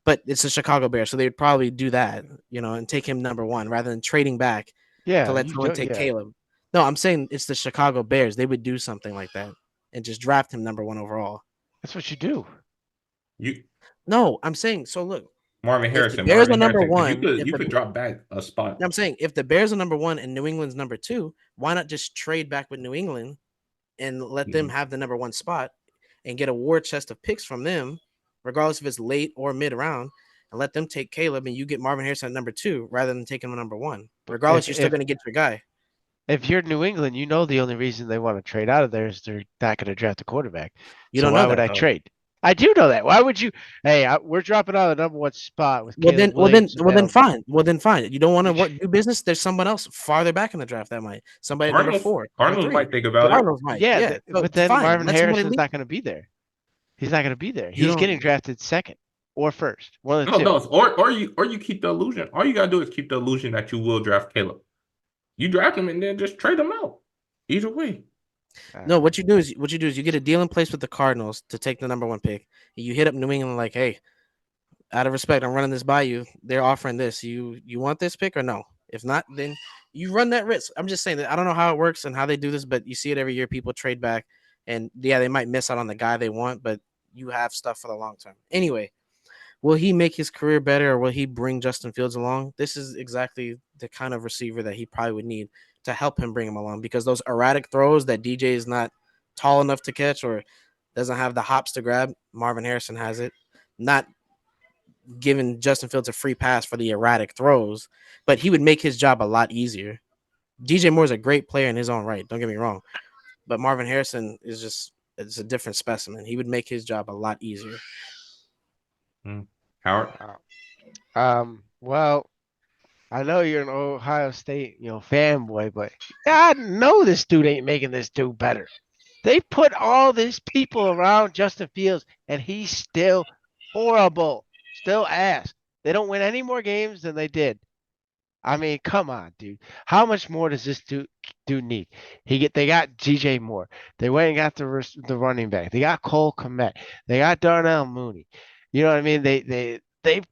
But it's the Chicago Bears, so they would probably do that, and take him number one rather than trading back to Yeah, let you someone do. take Yeah, Caleb. No, I'm saying it's the Chicago Bears. They would do something like that and just draft him number one overall. that's what you do. You No, I'm saying so. Look, Marvin if the Harrison, Bears are Marvin number Harrison, because you one, could if you the could drop back a spot. I'm saying if the Bears are number one and New England's number two, why not just trade back with New England and let them Mhm. have the number one spot and get a war chest of picks from them, regardless if it's late or mid round, and let them take Caleb and you get Marvin Harrison at number two rather than taking him at number one. But Regardless, you're still going to get your guy. if you're New England, you know the only reason they want to trade out of there is they're not going to draft a quarterback. You So don't know why would that I though. trade? I do know that. Why would you? Hey, we're dropping out of the number one spot with Well Caleb then, well then, Williams well then, available. fine. Well then, fine. You don't want to do business. There's someone else farther back in the draft that might. Somebody at number Cardinals, 4, number Cardinals 3. might think The about it. Cardinals might. Yeah, Yeah. So but then fine. Marvin Let somebody Harrison's leave. not going to be there. He's not going to be there. You He's getting don't. drafted second or first, one of the No, two. no, or you keep the illusion. All you gotta do is keep the illusion that you will draft Caleb. You draft him and then just trade him out. Either way. No, what you do is you get a deal in place with the Cardinals to take the number one pick. You hit up New England like, hey, out of respect, I'm running this by you. They're offering this. You want this pick or no? If not, then you run that risk. I'm just saying that I don't know how it works and how they do this, but you see it every year. People trade back, and yeah, they might miss out on the guy they want, but you have stuff for the long term. Anyway, will he make his career better or will he bring Justin Fields along? This is exactly the kind of receiver that he probably would need. to help him bring him along because those erratic throws that DJ is not tall enough to catch or doesn't have the hops to grab, Marvin Harrison has it. Not giving Justin Fields a free pass for the erratic throws, but he would make his job a lot easier. DJ Moore is a great player in his own right. Don't get me wrong, but Marvin Harrison is just it's a different specimen. He would make his job a lot easier. Howard? Well, I know you're an Ohio State, fanboy, but I know this dude ain't making this dude better. They put all these people around Justin Fields, and he's still horrible, still ass. They don't win any more games than they did. I mean, come on, dude. How much more does this dude need? They got DJ Moore. They went and got the running back. They got Cole Kmet. They got Darnell Mooney. You know what I mean? They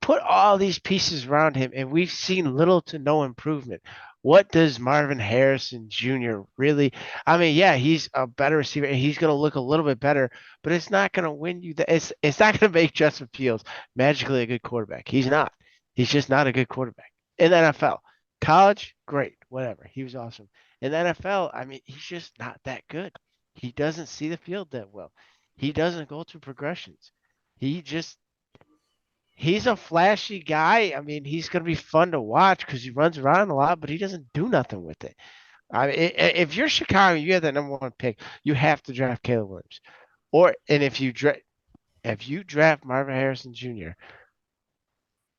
put all these pieces around him, and we've seen little to no improvement. What does Marvin Harrison Jr. really? I mean, yeah, he's a better receiver, and he's going to look a little bit better, but it's not going to win you. It's not going to make Justin Fields magically a good quarterback. He's not. He's just not a good quarterback in the NFL. College, great, whatever. He was awesome. In the NFL, I mean, he's just not that good. He doesn't see the field that well. He doesn't go through progressions. He's a flashy guy. I mean, he's going to be fun to watch because he runs around a lot, but he doesn't do nothing with it. I mean, if you're Chicago, you have that number one pick, you have to draft Caleb Williams. And if you draft Marvin Harrison Jr.,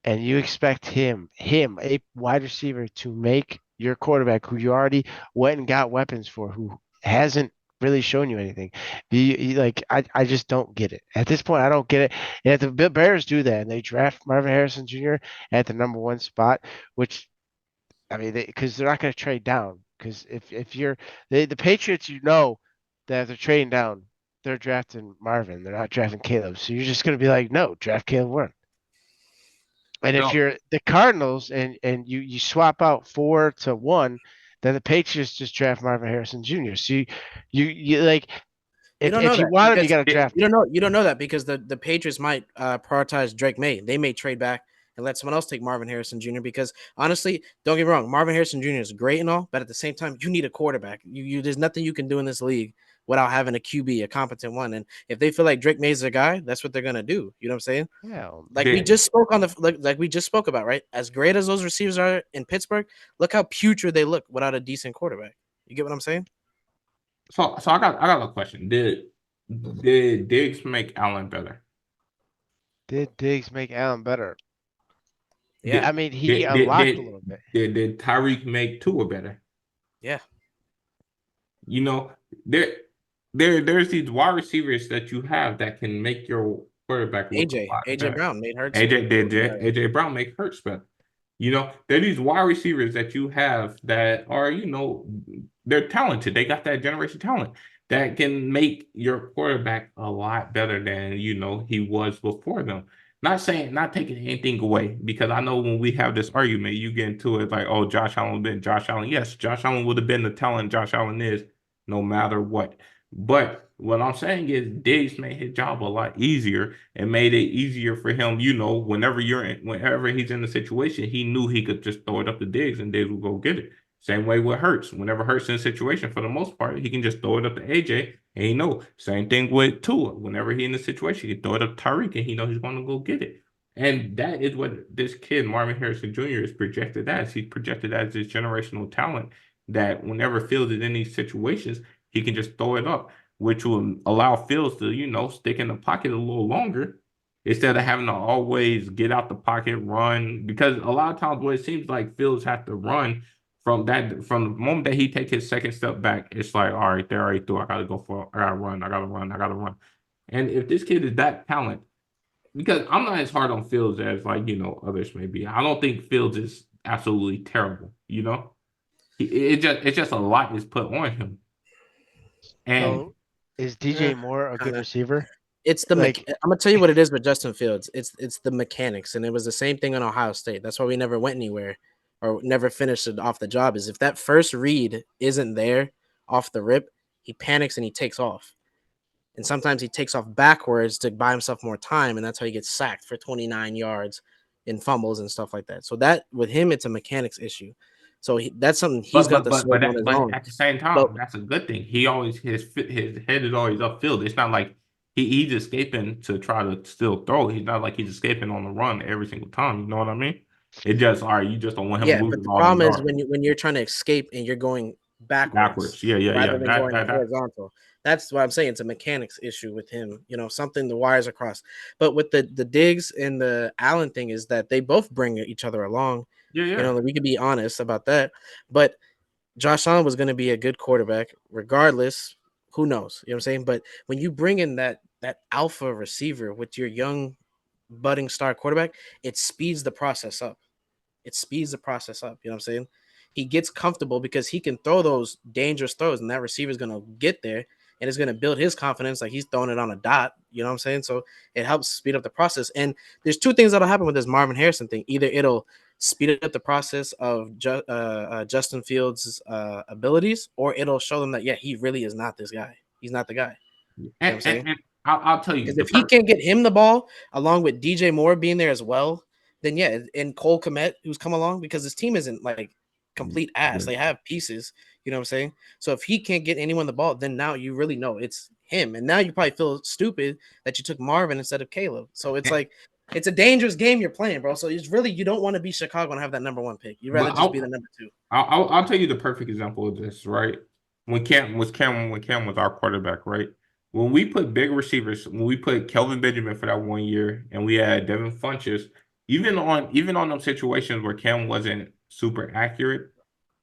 and you expect him, a wide receiver, to make your quarterback, who you already went and got weapons for, who hasn't really shown you anything. I just don't get it. At this point, I don't get it. And if the Bears do that and they draft Marvin Harrison Jr. at the number one spot, which, I mean, because they're not going to trade down. Because if you're the Patriots, that if they're trading down, they're drafting Marvin. They're not drafting Caleb. So you're just going to be like, no, draft Caleb Warren. And if you're the Cardinals and you swap out 4-1, then the Patriots just draft Marvin Harrison Jr. So you like You don't know if you that want him, you because got to draft him. you don't know that because the Patriots might prioritize Drake May. They may trade back and let someone else take Marvin Harrison Jr. Because honestly, don't get me wrong, Marvin Harrison Jr. is great and all, but at the same time, you need a quarterback. You there's nothing you can do in this league without having a QB, a competent one. And if they feel like Drake May's their guy, that's what they're gonna do. You know what I'm saying? Yeah, Like we just spoke on like we just spoke about, right? As great as those receivers are in Pittsburgh, look how putrid they look without a decent quarterback. You get what I'm saying? So I got a question. Did Diggs make Allen better? did Diggs make Allen better? Yeah, I mean, he Did did unlocked a did, little bit. did Tyreek make Tua better? yeah. You know, there there's these wide receivers that you have that can make your quarterback look a lot AJ better. Brown made Hurts. AJ Brown make Hurts better. You know, there are these wide receivers that you have that are, they're talented. They got that generation talent that can make your quarterback a lot better than, he was before them. Not taking anything away, because I know when we have this argument, you get into it like, oh, Josh Allen been Josh Allen. Yes, Josh Allen would have been the talent Josh Allen is no matter what. But what I'm saying is Diggs made his job a lot easier and made it easier for him, whenever he's in the situation, he knew he could just throw it up to Diggs and Diggs would go get it. Same way with Hurts. Whenever Hurts in a situation, for the most part, he can just throw it up to AJ and he know. Same thing with Tua. Whenever he in the situation, he can throw it up to Tyreek and he know he's going to go get it. And that is what this kid, Marvin Harrison Jr., is projected as. He's projected as this generational talent that whenever Fields is in these situations, he can just throw it up, which will allow Fields to, stick in the pocket a little longer instead of having to always get out the pocket, run. Because a lot of times what it seems like Fields have to run from the moment that he take his second step back, it's like, all right, they're already through. I gotta run. And if this kid is that talent, because I'm not as hard on Fields as others may be. I don't think Fields is absolutely terrible. It's just a lot is put on him. And So is DJ Moore a good Kinda. receiver? It's the Like, I'm gonna tell you what it is with Justin Fields. It's the mechanics, and it was the same thing on Ohio State. That's why we never went anywhere or never finished it off the job. Is if that first read isn't there off the rip, he panics and he takes off. And sometimes he takes off backwards to buy himself more time, and that's how he gets sacked for 29 yards in fumbles and stuff like that. So that with him, it's a mechanics issue. So that's something he's got to solve on his But own. at the same But time, that's a good thing. He always his head is always upfield. It's not like he's escaping to try to still throw. He's not like he's escaping on the run every single time. You know what I mean? It just all right. You just don't want him yeah, but losing the all them problem is yards when you're trying to escape and you're going backwards backwards. Yeah, yeah, yeah. rather than going That horizontal. That's what I'm saying. It's a mechanics issue with him. Something the wires are crossed. But with the Diggs and the Allen thing is that they both bring each other along. yeah, yeah. We could be honest about that. But Josh Allen was going to be a good quarterback regardless. Who knows? You know what I'm saying? But when you bring in that alpha receiver with your young budding star quarterback, it speeds the process up. It speeds the process up. You know what I'm saying? He gets comfortable because he can throw those dangerous throws, and that receiver is going to get there and it's going to build his confidence like he's throwing it on a dot. You know what I'm saying? So it helps speed up the process. And there's two things that'll happen with this Marvin Harrison thing. Either it'll speed up the process of Justin Fields' abilities, or it'll show them that, yeah, he really is not this guy. He's not the guy. You know what I'm saying? And I'll tell you Because the if he per can't get him the ball along with DJ Moore being there as well, then yeah, and Cole Kmet who's come along because his team isn't like complete ass. yeah. They have pieces, you know what I'm saying? So if he can't get anyone the ball, then now you really know it's him. And now you probably feel stupid that you took Marvin instead of Caleb. So it's And- like it's a dangerous game you're playing, bro. So it's really you don't want to be Chicago and have that number one pick. You'd But rather just be the number two. I'll tell you the perfect example of this, right? When Cam was our quarterback, right? When we put big receivers, when we put Kelvin Benjamin for that 1 year, and we had Devin Funches, even on those situations where Cam wasn't super accurate,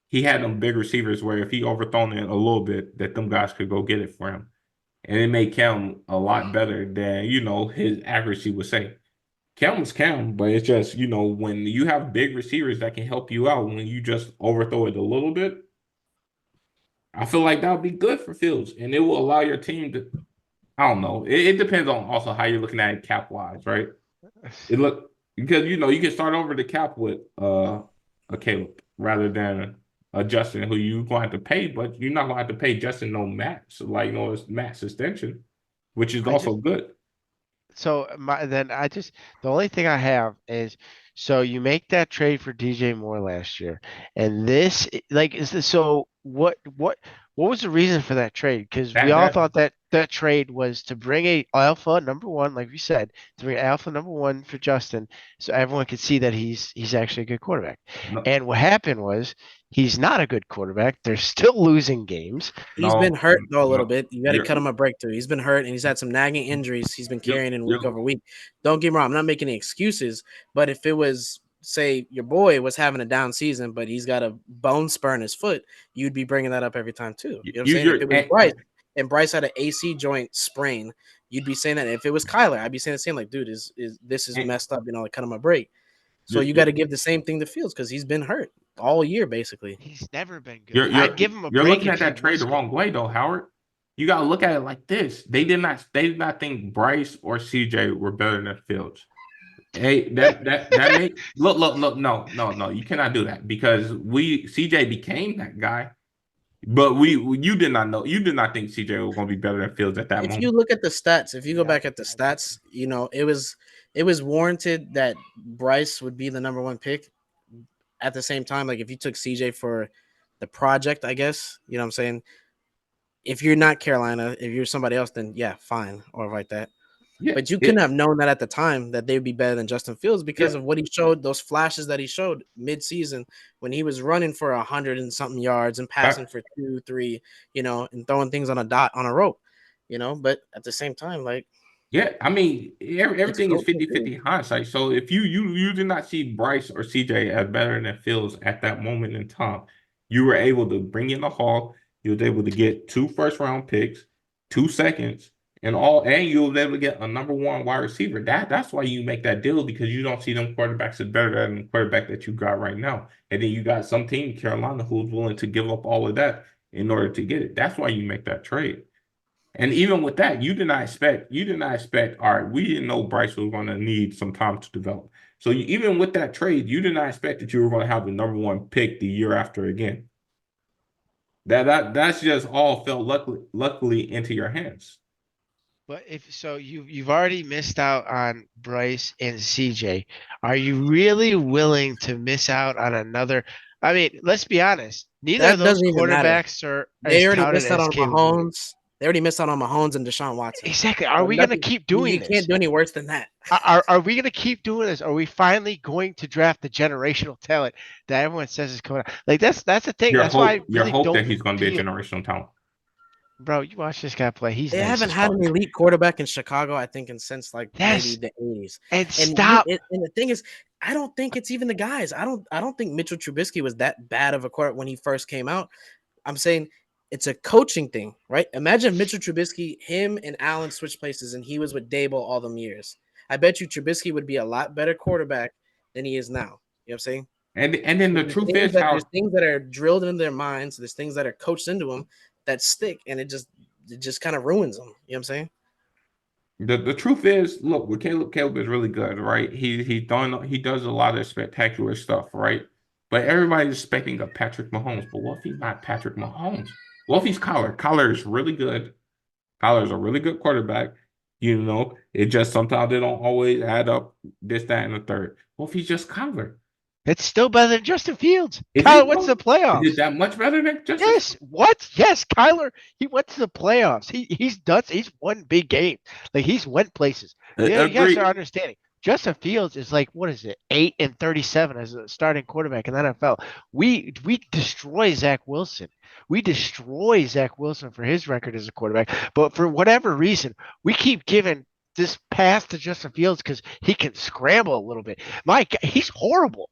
he had them big receivers where if he overthrown it a little bit, that them guys could go get it for him, and it made Cam a lot better than his accuracy would say. Cam was Cam, but it's just, when you have big receivers that can help you out when you just overthrow it a little bit, I feel like that would be good for Fields. And it will allow your team to, I don't know. It depends on also how you're looking at it cap wise, right? It look because you can start over the cap with a Caleb rather than a Justin who you gonna have to pay, but you're not gonna have to pay Justin no max, like it's max extension, which is I also just good. So the only thing I have is so you make that trade for DJ Moore last year, and like is this so what was the reason for that trade? Because we That all that thought that trade was to bring a alpha number one, like we said, to bring alpha number one for Justin, so everyone could see that he's actually a good quarterback. no And what happened was he's not a good quarterback. They're still losing games. He's been no hurt though a little no bit. You got to you're cut him a break too. He's been hurt and he's had some nagging injuries. He's been you're, carrying in week you're over week. Don't get me wrong. I'm not making any excuses, but if it was say your boy was having a down season, but he's got a bone spur in his foot, you'd be bringing that up every time too. You know what I'm saying? If you're it was Bryce and Bryce had an AC joint sprain, you'd be saying that. If it was Kyler, I'd be saying the same. Like, dude, is this is and, messed up? Like cut him a break. So you're, you got to give the same thing to Fields because he's been hurt all year basically. He's never been good. You're I'd you're give him a you're break looking if at he that trade was the good. wrong way though, Howard. You gotta look at it like this. They did not think Bryce or CJ were better than Fields. Hey, that make look, no. You cannot do that because we CJ became that guy, but you did not know you did not think CJ was gonna be better than Fields at that If you moment. look at the stats, if you go Yeah, back at the I did. stats, it was warranted that Bryce would be the number one pick. At the same time, like if you took CJ for the project, I guess you know what I'm saying. If you're not Carolina, if you're somebody else, then yeah, fine, or like that. Yeah, But you couldn't it have known that at the time that they would be better than Justin Fields because yeah. of what he showed, those flashes that he showed mid-season when he was running for 100 and something yards and passing That for 2, 3, and throwing things on a dot on a rope, But at the same time, like Yeah, I mean, it's everything is coaching 50 too. 50 hindsight. So if you did not see Bryce or CJ as better than Fields at that moment in time, you were able to bring in the Hall. You was able to get 2 first-round picks, 2 seconds, and you was able to get a number one wide receiver. That's why you make that deal because you don't see them quarterbacks as better than the quarterback that you got right now. And then you got some team, Carolina, who's willing to give up all of that in order to get it. That's why you make that trade. And even with that, you did not expect, all right, we didn't know Bryce was going to need some time to develop. So even with that trade, you did not expect that you were going to have the number one pick the year after again. That's just all fell luckily into your hands. But if so, you've already missed out on Bryce and CJ. Are you really willing to miss out on another? I mean, let's be honest. Neither of That those doesn't even matter. quarterbacks are They as already touted missed out as on Caleb Williams. Mahomes. They already missed out on Mahomes and Deshaun Watson. Exactly. Are So we going to nothing. keep You doing can't this? do any worse than that. Are we going to keep doing this? Are we finally going to draft the generational talent that everyone says is coming out? Like that's the thing. That's why I Your really hope don't that he's going to be a feel, generational talent. bro. You watch this guy play. He's They nice haven't as had fuck. an elite quarterback in Chicago, I think, since like maybe Yes, the 80s. and And stop. and the thing is, I don't think it's even the guys. I don't think Mitchell Trubisky was that bad of a quarterback when he first came out. I'm saying it's a coaching thing, right? Imagine Mitchell Trubisky, him and Allen switched places, and he was with Dable all them years. I bet you Trubisky would be a lot better quarterback than he is now. You know what I'm saying? And then the truth is There's how things that are drilled into their minds. There's things that are coached into them that stick, and it just kind of ruins them. You know what I'm saying? the truth is, look, with Caleb is really good, right? He does a lot of spectacular stuff, right? But everybody's expecting a Patrick Mahomes. But what if he's not Patrick Mahomes? What if he's Kyler? Kyler is really good. Kyler's a really good quarterback. You know, it just sometimes they don't always add up this, that, and the third. What if he's just Kyler? It's still better than Justin Fields. Is Kyler it went to the though? Is it playoffs. that much better than Justin? Yes. What? Yes, Kyler. He went to the playoffs. He's done. He's won big games. Like he's went places. Yeah, you guys are Agreed. understanding. Justin Fields is like what is it? 8-37 as a starting quarterback in the NFL. We destroy Zach Wilson. We destroy Zach Wilson for his record as a quarterback. But for whatever reason, we keep giving this pass to Justin Fields because he can scramble a little bit. Mike, he's horrible.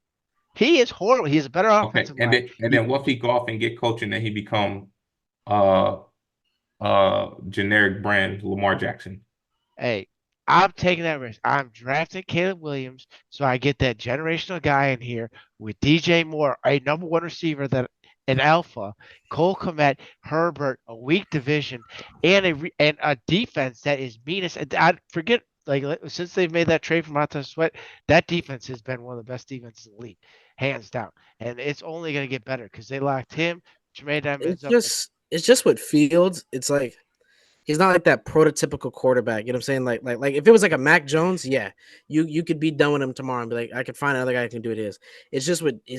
He is horrible. He has a better Okay, offensive line. and He, then what if he go off and get coaching and he become uh generic brand Lamar Jackson? hey, I'm taking that risk. I'm drafting Caleb Williams, so I get that generational guy in here with DJ Moore, a number one receiver that an alpha, Cole Kmet, Herbert, a weak division, and a defense that is meanest. I forget since they've made that trade from Montez Sweat, that defense has been one of the best defenses in the league, hands down, and it's only going to get better because they locked him, Jermaine Edmonds up. It's just with Fields. It's like he's not like that prototypical quarterback. You know what I'm saying? Like if it was like a Mac Jones, yeah, you could be done with him tomorrow and be like, I could find another guy who can do it. It's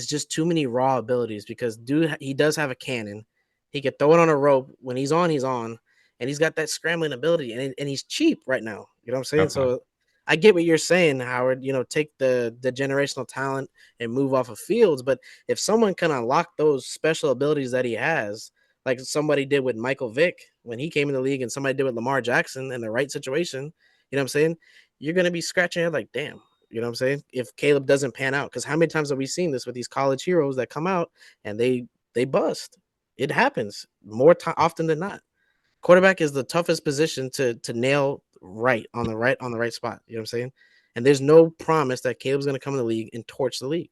just too many raw abilities because dude, he does have a cannon. He could throw it on a rope. When he's on, and he's got that scrambling ability, and he's cheap right now. You know what I'm saying? Definitely. So I get what you're saying, Howard. You know, take the generational talent and move off of Fields, but if someone can unlock those special abilities that he has, like somebody did with Michael Vick when he came in the league and somebody did with Lamar Jackson in the right situation, you know what I'm saying? You're going to be scratching your head like, damn, you know what I'm saying? If Caleb doesn't pan out, because how many times have we seen this with these college heroes that come out and they bust? It happens more often than not. Quarterback is the toughest position to nail on the right spot. You know what I'm saying? And there's no promise that Caleb's going to come in the league and torch the league.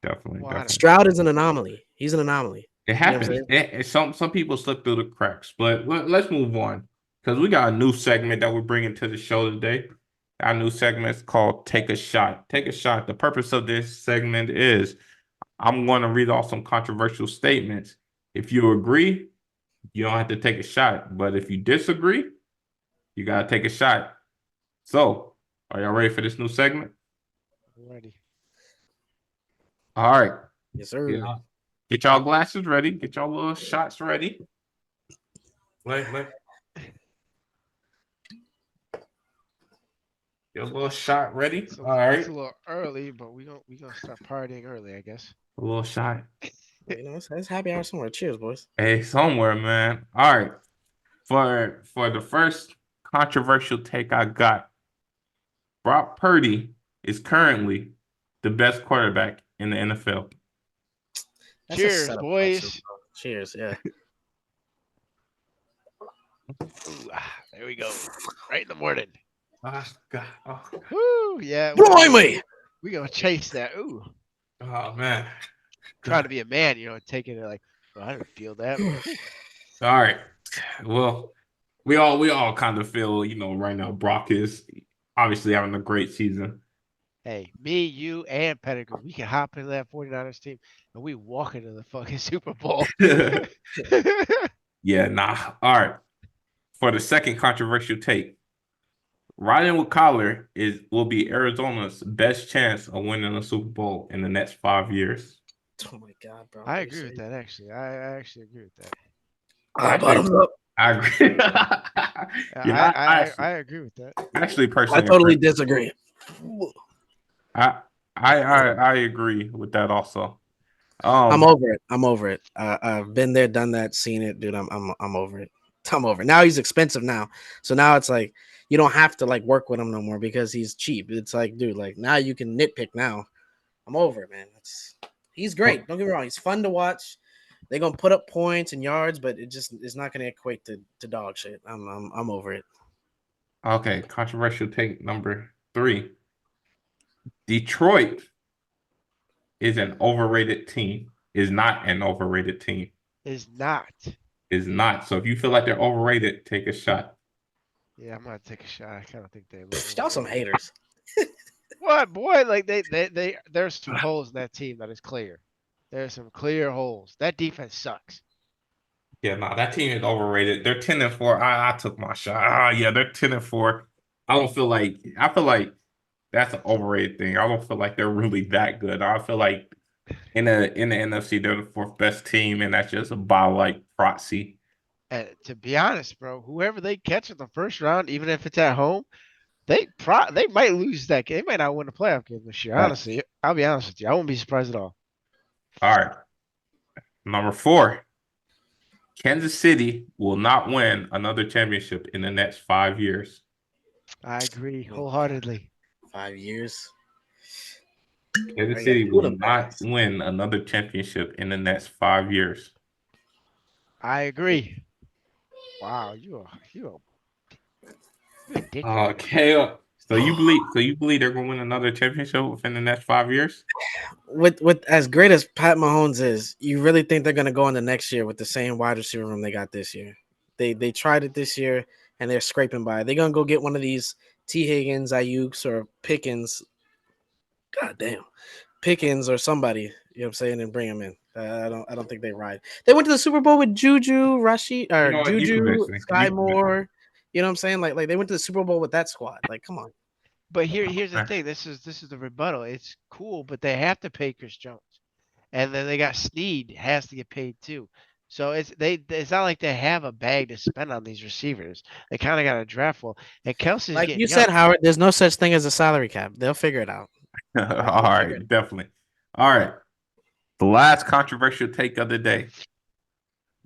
Definitely, definitely. Stroud is an anomaly. He's an anomaly. It You know what I'm happens. saying? Some people slip through the cracks, but let's move on because we got a new segment that we're bringing to the show today. Our new segment is called "Take a Shot." Take a shot. The purpose of this segment is I'm going to read off some controversial statements. If you agree, you don't have to take a shot, but if you disagree, you gotta take a shot. So, are y'all ready for this new segment? Ready. All right. Yes, sir. Yeah. Get y'all glasses ready. Get y'all little shots ready. Let Your little shot ready. It's All right. it's a little early, but we gonna start partying early, I guess. A little shot. You know, it's happy hour somewhere. Cheers, boys. Hey, somewhere, man. All right. For the first controversial take I got, Brock Purdy is currently the best quarterback in the NFL. That's a Cheers, setup question, boys. bro. Cheers, yeah. Ooh, there we go. Right in the morning. Oh, God. Oh, Woo, yeah. Blimey! We gonna chase that. Ooh, oh man. trying to be a man, taking it like, oh, I didn't feel that. All right. Well, we all kind of feel, right now Brock is obviously having a great season. Hey, me, you, and Pettigrew, we can hop into that 49ers team and we walk into the fucking Super Bowl. Yeah, nah. All right. For the second controversial take, riding with Kyler will be Arizona's best chance of winning a Super Bowl in the next 5 years. Oh my god, bro. I Are you agree with serious? that. Actually, I actually agree with that. Ah, Actually, bottoms up. I agree. Yeah, I agree with that. I actually I personally agree. totally disagree. I, I agree with that also. I'm Um, over it. I'm over it. I've been there, done that, seen it, dude. I'm over it. I'm over it. Now he's expensive now, so now it's like you don't have to like work with him no more because he's cheap. It's like, dude, like now you can nitpick. Now I'm over it, man. He's great. Don't get me wrong. He's fun to watch. They're gonna put up points and yards, but it just is not gonna equate to dog shit. I'm over it. okay, controversial take number 3. Detroit is an overrated team. Is not an overrated team. Is not. Is not. So if you feel like they're overrated, take a shot. Yeah, I'm gonna take a shot. I kind of think they're a little Y'all some overrated. haters. What boy? Like there's some holes in that team that is clear. There's some clear holes. That defense sucks. Yeah, no, that team is overrated. They're 10-4. I took my shot. Yeah, they're 10-4. I feel like that's an overrated thing. I don't feel like they're really that good. I feel like in the NFC, they're the 4th best team, and that's just by like proxy. And to be honest, bro, whoever they catch in the first round, even if it's at home, they might lose that game. They might not win the playoff game this year. Facts. Honestly, I'll be honest with you. I wouldn't be surprised at all. All right. Number 4, Kansas City will not win another championship in the next 5 years. I agree Oh my god, wholeheartedly. 5 years. Why Kansas you gotta City do will them not guys? win another championship in the next 5 years. I agree. Wow, you're a dick right now. Okay. So you believe they're gonna win another championship within the next 5 years? With as great as Pat Mahomes is, you really think they're gonna go in the next year with the same wide receiver room they got this year? They tried it this year and they're scraping by. They're gonna go get one of these T Higgins, Ayuk's, or Pickens. God damn, Pickens or somebody. You know what I'm saying, and bring him in. I don't think they ride. They went to the Super Bowl with Juju, Rashid, You or know what? You Juju, convinced me. Sky Moore. You know what I'm saying? Like they went to the Super Bowl with that squad. Like, come on. But here's the thing. This is the rebuttal. It's cool, but they have to pay Chris Jones, and then they got Snead has to get paid too. So it's not like they have a bag to spend on these receivers. They kind of got a draft well, and Kelsey's Like getting you said, young. Howard, there's no such thing as a salary cap. They'll figure it out. All They'll figure right, it definitely. All right. The last controversial take of the day.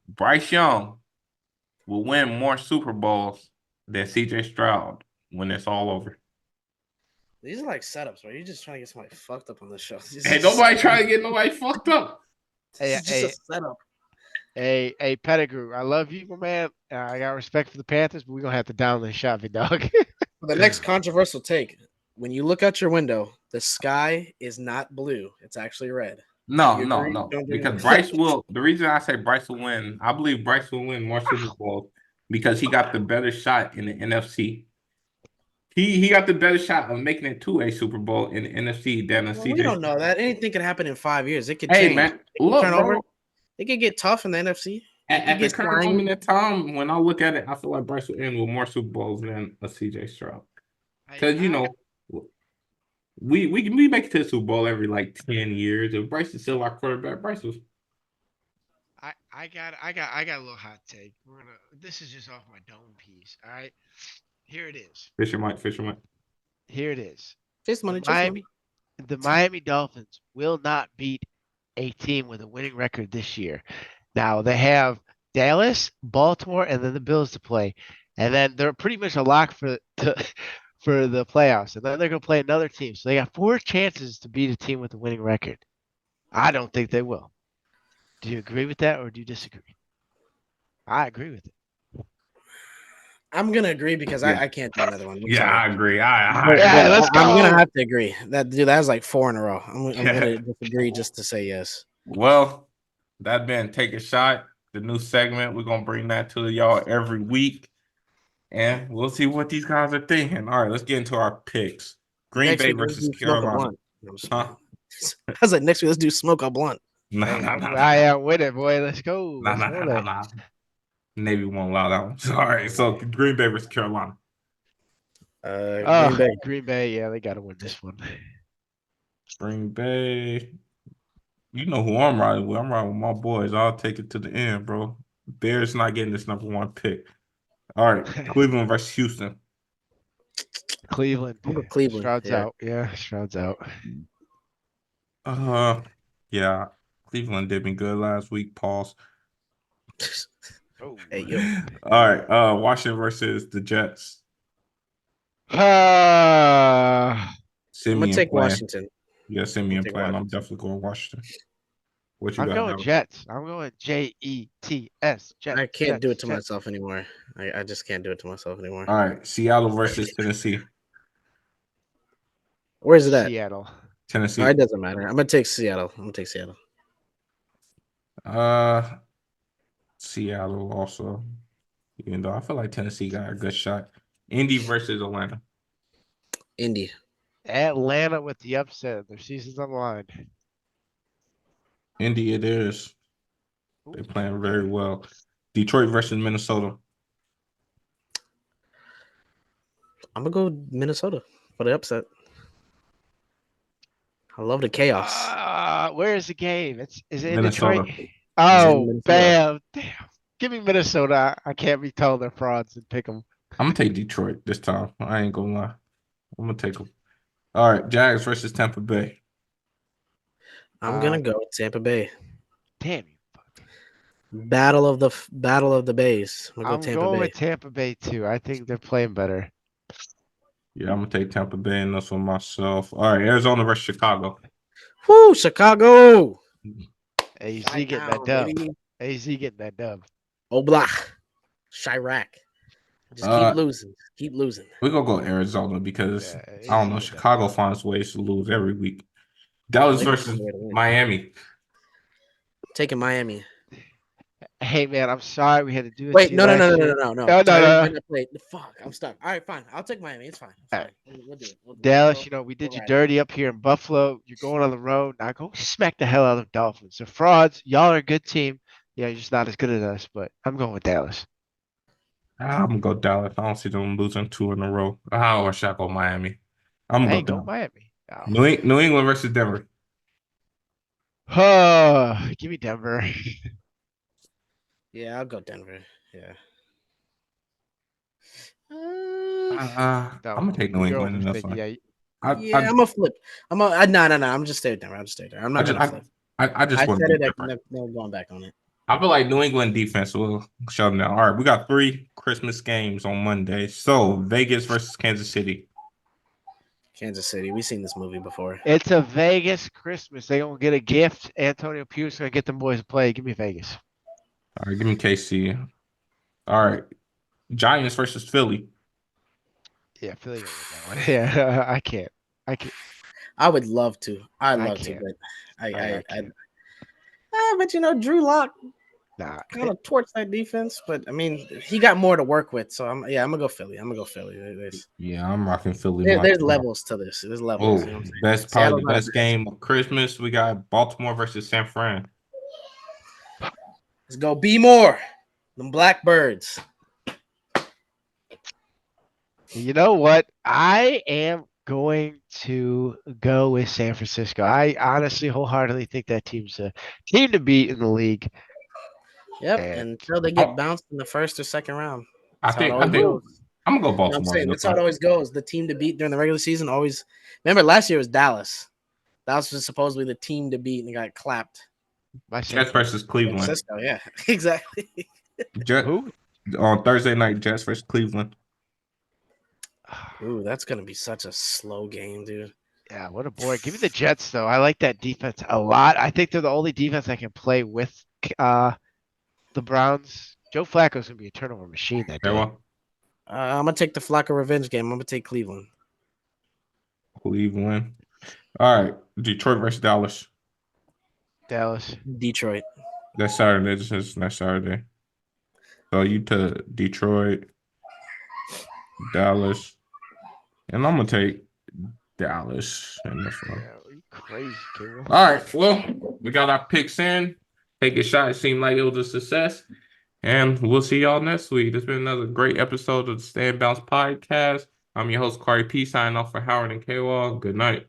Bryce Young will win more Super Bowls than CJ Stroud when it's all over. These are like setups, bro. You're just trying to get somebody fucked up on the show. Hey, nobody trying to get nobody fucked up. This A is just a a setup. a Pettigrew. I love you, my man. I got respect for the Panthers, but we're gonna have to down this shot, big dog. For the next controversial take, when you look out your window, the sky is not blue. It's actually red. Do No, you no, agree? no. Don't Because do Bryce will. The reason I say Bryce will win, I believe Bryce will win more Super Bowls because he got the better shot in the NFC. He got the better shot of making it to a Super Bowl in the NFC than a Well, we CJ don't know Stroud. that. Anything could happen in 5 years. It could Hey change. man, It could look, turn over. bro. It could get tough in the NFC. It could At the get current slimy. moment in time, when I look at it, I feel like Bryce will end with more Super Bowls than a CJ Stroud. I, Because I we make it to the Super Bowl every like 10 years. If Bryce is still our quarterback, Bryce was I got a little hot take. This is just off my dome piece. All right. Here it is. Fisher Mike, Fisher Mike. Here it is. Chase The money, chase Miami money. the Miami Dolphins will not beat a team with a winning record this year. Now they have Dallas, Baltimore, and then the Bills to play. And then they're pretty much a lock for the playoffs. And then they're gonna play another team. So they got 4 chances to beat a team with a winning record. I don't think they will. Do you agree with that or do you disagree? I agree with it. I'm gonna agree because Yeah, I can't do another one. I'm yeah, sorry. I agree. I But, Yeah, agree. let's I'm gonna go. have to agree. That's like 4 in a row. I'm Yeah. gonna disagree just to say yes. Well, that been Take a Shot, the new segment. We're gonna bring that to y'all every week. And we'll see what these guys are thinking. All right, let's get into our picks. Green Next Bay week, let's versus do smoke a Carolina. blunt. No, I'm just Huh? playing. I was like, next week, let's do smoke a blunt. Nah, Hey, nah, nah, nah, I nah. am with it, boy. Let's go. Nah, Let's nah, roll nah, nah, that. nah. Navy won't allow that one. All right, so Green Bay versus Carolina. Green Oh, Bay. Green Bay. Yeah, they got to win this one. Green Bay. You know who I'm riding with. I'm riding with my boys. I'll take it to the end, bro. Bears not getting this #1 pick. All right, Cleveland versus Houston. Cleveland. I'm going Cleveland. Stroud's Yeah. out. Yeah, Stroud's out. Yeah. Cleveland did me good last week. Pause. Oh. Hey, yo. All right, Washington versus the Jets. Uh, I'm gonna Simeon take playing. Washington. Yeah, Simeon take playing. I'm Washington. definitely going Washington. What you I'm got, going Dallas? Jets. I'm going Jets. Jets. I can't do it to Jets. myself anymore. I just can't do it to myself anymore. All right, Seattle versus Tennessee. Where's it at? Seattle. Tennessee. It doesn't matter. I'm gonna take Seattle. Seattle also. Even though I feel like Tennessee got a good shot. Indy versus Atlanta. Indy. Atlanta with the upset. Their season's on the line. Indy it is. They're playing very well. Detroit versus Minnesota. I'm gonna go Minnesota for the upset. I love the chaos. Where is the game? Is it in Minnesota. Detroit? in Oh, Minnesota. bam. Damn. Give me Minnesota. I can't be told they're frauds and pick them. I'm gonna take Detroit this time. I ain't gonna lie. I'm gonna take them. All right, Jags versus Tampa Bay. I'm gonna go with Tampa Bay. Damn you. Battle of the Bays. I'm going with Tampa Bay too. I think they're playing better. Yeah, I'm gonna take Tampa Bay and this one myself. All right, Arizona versus Chicago. Woo, Chicago. AZ getting that dub. AZ getting that dub. Oblak. Chirac. Just keep losing. We're gonna go Arizona because Yeah, I don't know. Chicago finds ways to lose every week. Dallas versus Miami. Taking Miami. Hey man, I'm sorry we had to do it. Wait, to you no. last year. No. Fuck, I'm stuck. All right, fine. I'll take Miami. It's fine. We'll do it. Dallas, we did you dirty up here in Buffalo. You're going on the road. Now go smack the hell out of the Dolphins. They're frauds. Y'all are a good team. Yeah, you're just not as good as us, but I'm going with Dallas. I'm gonna go Dallas. I don't see them losing 2 in a row. Or should I go Miami? I'm gonna go Miami. Oh. New England versus Denver. Give me Denver. Yeah, I'll go Denver. Yeah. I'm gonna take New England in this one. I'm gonna flip. No. I'm just staying there. I'm not gonna flip. I just want said to it. I'm never going back on it. I feel like New England defense will show them now. All right, we got 3 Christmas games on Monday. So Vegas versus Kansas City. Kansas City. We've seen this movie before. It's a Vegas Christmas. They gonna get a gift. Antonio Pierce gonna get them boys to play. Give me Vegas. All right, give me KC. All right, Giants versus Philly. Yeah, Philly gonna win that one. Yeah, I can't. I would love to. I'd love to, but I but Drew Lock kind of torched that defense. But I mean, he got more to work with. So I'm gonna go Philly. Yeah, I'm rocking Philly. There's levels to this. There's levels. Oh, probably the best game of Christmas. We got Baltimore versus San Fran. Let's go. Be more. Them Blackbirds. You know what? I am going to go with San Francisco. I honestly, wholeheartedly think that team's a team to beat in the league. Yep, until they get bounced in the first or second round. I think I'm gonna go Baltimore. That's how it always goes. The team to beat during the regular season always. Remember last year was Dallas. Dallas was supposedly the team to beat and they got clapped. Jets versus Cleveland. San Francisco, yeah, exactly. Who? On Thursday night, Jets versus Cleveland. Ooh, that's gonna be such a slow game, dude. Yeah, what a boy. Give me the Jets though. I like that defense a lot. I think they're the only defense that can play with the Browns. Joe Flacco's gonna be a turnover machine that day. I'm gonna take the Flacco revenge game. I'm gonna take Cleveland. Cleveland. All right, Detroit versus Dallas. Dallas. Detroit. That's Saturday. This is next Saturday. So you to Detroit, Dallas, and I'm gonna take Dallas in this one. Yeah, are you crazy, Kira? All right, well, we got our picks in. Take a shot. It seemed like it was a success. And we'll see y'all next week. It's been another great episode of the Stay and Bounce podcast. I'm your host, Corey P, signing off for Howard and K-Wall. Good night.